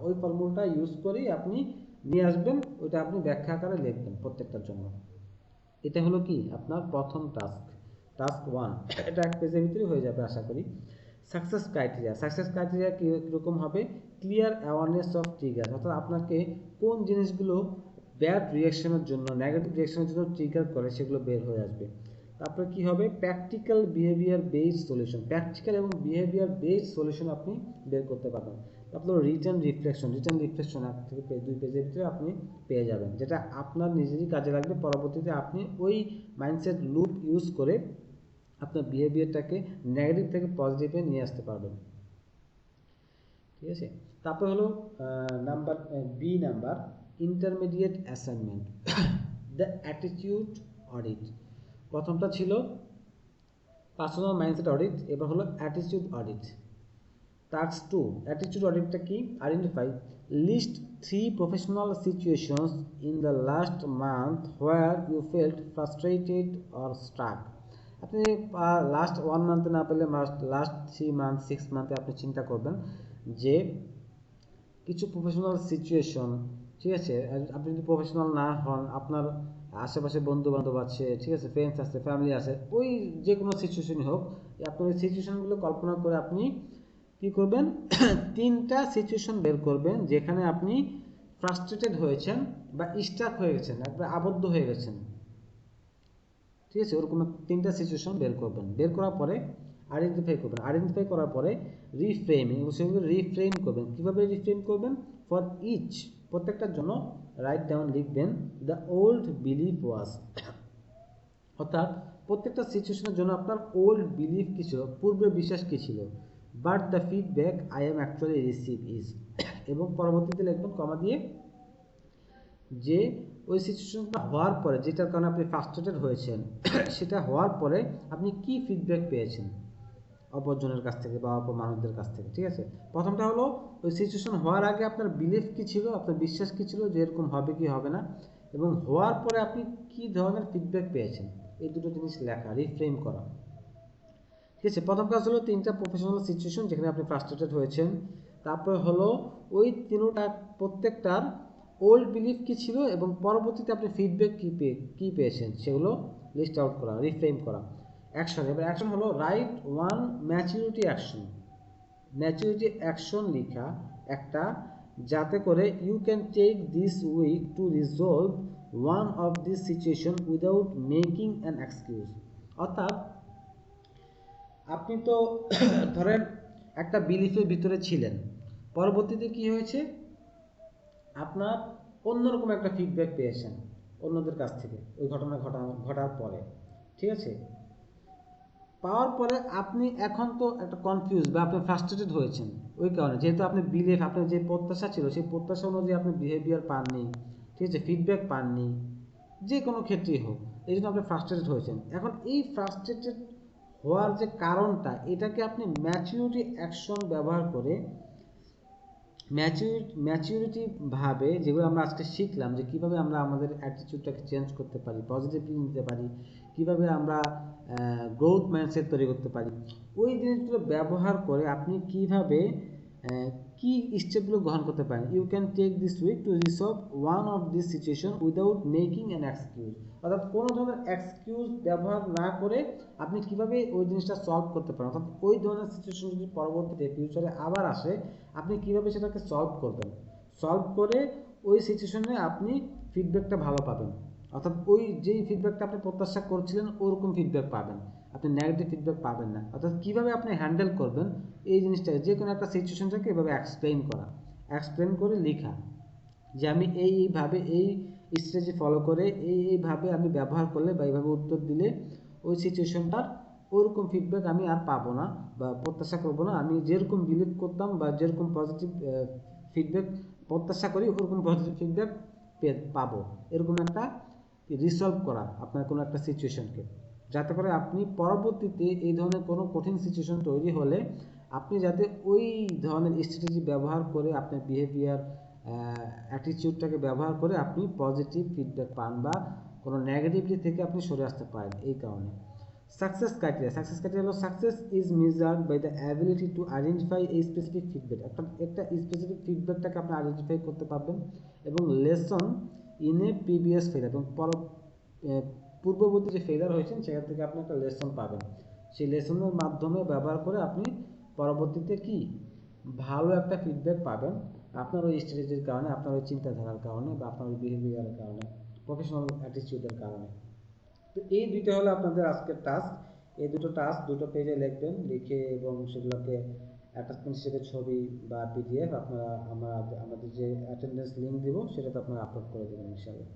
ওই ফর্মুলাটা ইউজ করেই আপনি নিয়ে আসবেন, ওইটা আপনি ব্যাখ্যা আকারে লিখবেন প্রত্যেকটার জন্য। এটা হলো কি আপনার প্রথম টাস্ক 1। এটা এক পেজের ভিতরে হয়ে যাবে আশা করি। সাকসেস ক্রাইটেরিয়া কীরকম হবে? ক্লিয়ার অ্যাওয়ারনেস অফ ট্রিগার, অর্থাৎ আপনাকে কোন জিনিসগুলো ব্যাড রিয়াকশনের জন্য, নেগেটিভ রিয়াকশনের জন্য ট্রিগার করে সেগুলো বের হয়ে আসবে। তারপরে কি হবে? Practical behaviour based solution, practical এবং বিহেভিয়ার বেসড সলিউশন আপনি বের করতে পারবেন। তারপর রিটার্ন রিফ্লেকশন এক থেকে 2 পেজের ভিতরে আপনি পেয়ে যাবেন, যেটা আপনার নিজেরই কাজে লাগবে। পরবর্তীতে আপনি ওই মাইন্ডসেট লুপ ইউজ করে আপনার বিহেভিয়ারটাকে নেগেটিভ থেকে পজিটিভে নিয়ে আসতে পারবেন। ঠিক আছে, তারপর হলো number intermediate assignment, the attitude audit. প্রথমটা ছিল পার্সোনাল মাইন্ডসেট অডিট, এবার হলো অ্যাটিটিউড অডিট। টাস্ক 2, অ্যাটিটিউড অডিটটা কি? Identify list 3 professional situations in the last month where you felt frustrated or struck. আপনি লাস্ট 1 মান্থে না পেলে লাস্ট 3 মান্থ 6 মান্থে আপনি চিন্তা করবেন যে কিছু প্রফেশনাল সিচুয়েশন, ঠিক আছে, আপনি যদি প্রফেশনাল না হন, আপনার আশেপাশে বন্ধু বান্ধব আছে, ঠিক আছে, ফ্রেন্ডস আছে, ফ্যামিলি আছে, ওই যে কোনো সিচুয়েশনই হোক, আপনি ওই সিচুয়েশনগুলো কল্পনা করে আপনি কি করবেন? 3টা সিচুয়েশন বের করবেন যেখানে আপনি ফ্রাস্ট্রেটেড হয়েছেন বা স্টাক হয়ে গেছেন, একবার আবদ্ধ হয়ে গেছেন। ঠিক আছে, ওরকম 3টা সিচুয়েশন বের করবেন। বের করার পরে আইডেন্টিফাই করার পরে রিফ্রেমিং, সেগুলো রিফ্রেম করবেন। কীভাবে রিফ্রেম করবেন? ফর ইচ, প্রত্যেকটার জন্য রাইট ডাউন লিখবেন দ্য ওল্ড বিলিফ ওয়াজ, অর্থাৎ প্রত্যেকটা সিচুয়েশনের জন্য আপনার ওল্ড বিলিফ কী ছিল, পূর্বের বিশ্বাস কী ছিল, but the feedback I am actually receive is, এবং পরবর্তীতে লিখবেন কমা দিয়ে যে ওই সিচুয়েশনটা হওয়ার পরে, যেটার কারণে আপনি ফ্রাস্ট্রেটেড হয়েছেন, সেটা হওয়ার পরে আপনি কি ফিডব্যাক পেয়েছেন অপরজনের কাছ থেকে বা অপর মানুষদের কাছ থেকে। ঠিক আছে, প্রথমটা হলো ওই সিচুয়েশন হওয়ার আগে আপনার বিলিফ কী ছিল, আপনার বিশ্বাস কী ছিল যে এরকম হবে কি হবে না, এবং হওয়ার পরে আপনি কি ধরনের ফিডব্যাক পেয়েছেন, এই দুটো জিনিস লেখা, রিফ্রেম করা। ঠিক আছে, প্রথম কাজ হলো 3টা প্রফেশনাল সিচুয়েশন যেখানে আপনি ফ্রাস্ট্রেটেড হয়েছেন। তারপরে হলো ওই 3টা প্রত্যেকটার ওল্ড বিলিফ কী ছিল এবং পরবর্তীতে আপনি ফিডব্যাক কী পেয়েছেন সেগুলো লিস্ট আউট করা, রিফ্রেম করা। অ্যাকশন, এবার অ্যাকশন হলো রাইট 1 ম্যাচুরিটি অ্যাকশন লেখা একটা, যাতে করে you can take this week to resolve one of this situation without making an excuse. অর্থাৎ আপনি তো ধরেন একটা বিলিফের ভিতরে ছিলেন, পরবর্তীতে কি হয়েছে, আপনার অন্যরকম একটা ফিডব্যাক পেয়েছেন অন্যদের কাছ থেকে ওই ঘটনা ঘটার পরে। ঠিক আছে, পাওয়ার পরে আপনি এখন তো একটা কনফিউজ বা আপনি ফ্রাস্ট্রেটেড হয়েছেন ওই কারণে, যেহেতু আপনি বিলিভ, আপনার যে প্রত্যাশা ছিল সেই প্রত্যাশা অনুযায়ী আপনি বিহেভিয়ার পাননি, ঠিক আছে, ফিডব্যাক পাননি, যে কোনো ক্ষেত্রেই হোক, এই জন্য আপনি ফ্রাস্ট্রেটেড হয়েছেন। এখন এই ফ্রাস্ট্রেটেড হওয়ার যে কারণটা, এটাকে আপনি ম্যাচুরিটি অ্যাকশন ব্যবহার করে ম্যাচুরিটি ভাবে, যেগুলো আমরা আজকে শিখলাম যে কীভাবে আমরা আমাদের অ্যাটিটিউডটাকে চেঞ্জ করতে পারি, পজিটিভলি নিতে পারি, কীভাবে আমরা গ্রোথ মাইন্ডসেট তৈরি করতে পারি, ওই জিনিসগুলো ব্যবহার করে আপনি কীভাবে কি স্টেপগুলো গ্রহণ করতে পারেন। You can take this week to resolve one of this situation without making an excuse, অর্থাৎ কোনো ধরনের এক্সকিউজ ব্যবহার না করে আপনি কীভাবে ওই জিনিসটা সলভ করতে পারেন, অর্থাৎ ওই ধরনের সিচুয়েশন যদি পরবর্তীতে ফিউচারে আবার আসে, আপনি কীভাবে সেটাকে সলভ করবেন, সলভ করে ওই সিচুয়েশনে আপনি ফিডব্যাকটা ভালো পাবেন, অর্থাৎ ওই যেই ফিডব্যাকটা আপনি প্রত্যাশা করছিলেন ওরকম ফিডব্যাক পাবেন, আপনি নেগেটিভ ফিডব্যাক পাবেন না। অর্থাৎ কীভাবে আপনি হ্যান্ডেল করবেন এই জিনিসটাকে, যে কোনো একটা সিচুয়েশনটাকে এভাবে এক্সপ্লেন করে লেখা, যে আমি এইভাবে এই স্ট্র্যাটেজি ফলো করে এইভাবে আমি ব্যবহার করলে বা এইভাবে উত্তর দিলে ওই সিচুয়েশনটার ওরকম ফিডব্যাক আমি আর পাবো না বা প্রত্যাশা করবো না, আমি যেরকম বিলিভ করতাম বা যেরকম পজিটিভ ফিডব্যাক প্রত্যাশা করি ওরকম পজিটিভ ফিডব্যাক পাবো, এরকম একটা রিসলভ করা আপনার কোনো একটা সিচুয়েশনকে, যাতে করে আপনি পরবর্তীতে এই ধরনের কোনো কঠিন সিচুয়েশন তৈরি হলে আপনি যাতে ওই ধরনের স্ট্র্যাটেজি ব্যবহার করে আপনার বিহেভিয়ার অ্যাটিটিউডটাকে ব্যবহার করে আপনি পজিটিভ ফিডব্যাক পান বা কোনো নেগেটিভিটি থেকে আপনি সরে আসতে পারেন। এই কারণে সাকসেস ক্রাইটেরিয়া হলো success is measured by the ability to identify এই স্পেসিফিক ফিডব্যাক। একটা স্পেসিফিক ফিডব্যাকটাকে আপনি আইডেন্টিফাই করতে পারবেন এবং লেসন ইন এ প্রিভিয়াস ফেলার এবং পূর্ববর্তী যে ফেলার হয়েছেন সেখান থেকে আপনি একটা লেসন পাবেন। সেই লেসনের মাধ্যমে ব্যবহার করে আপনি পরবর্তীতে কি ভালো একটা ফিডব্যাক পাবেন আপনার ওই স্ট্র্যাটেজির কারণে, আপনার ওই চিন্তাধারার কারণে বা আপনার ওই বিহেভিয়ারের কারণে, প্রফেশনাল অ্যাটিটিউডের কারণে। তো এই দুইটা হলো আপনাদের আজকের টাস্ক। এই দুটো টাস্ক দুটো পেজে লিখবেন, লিখে এবং সেগুলোকে অ্যাটাচমেন্ট হিসেবে ছবি বা পিডিএফ আপনারা আমাদের যে অ্যাটেন্ডেন্স লিঙ্ক দিব সেটাতে আপনারা আপলোড করে দেবেন ইনশাআল্লাহ।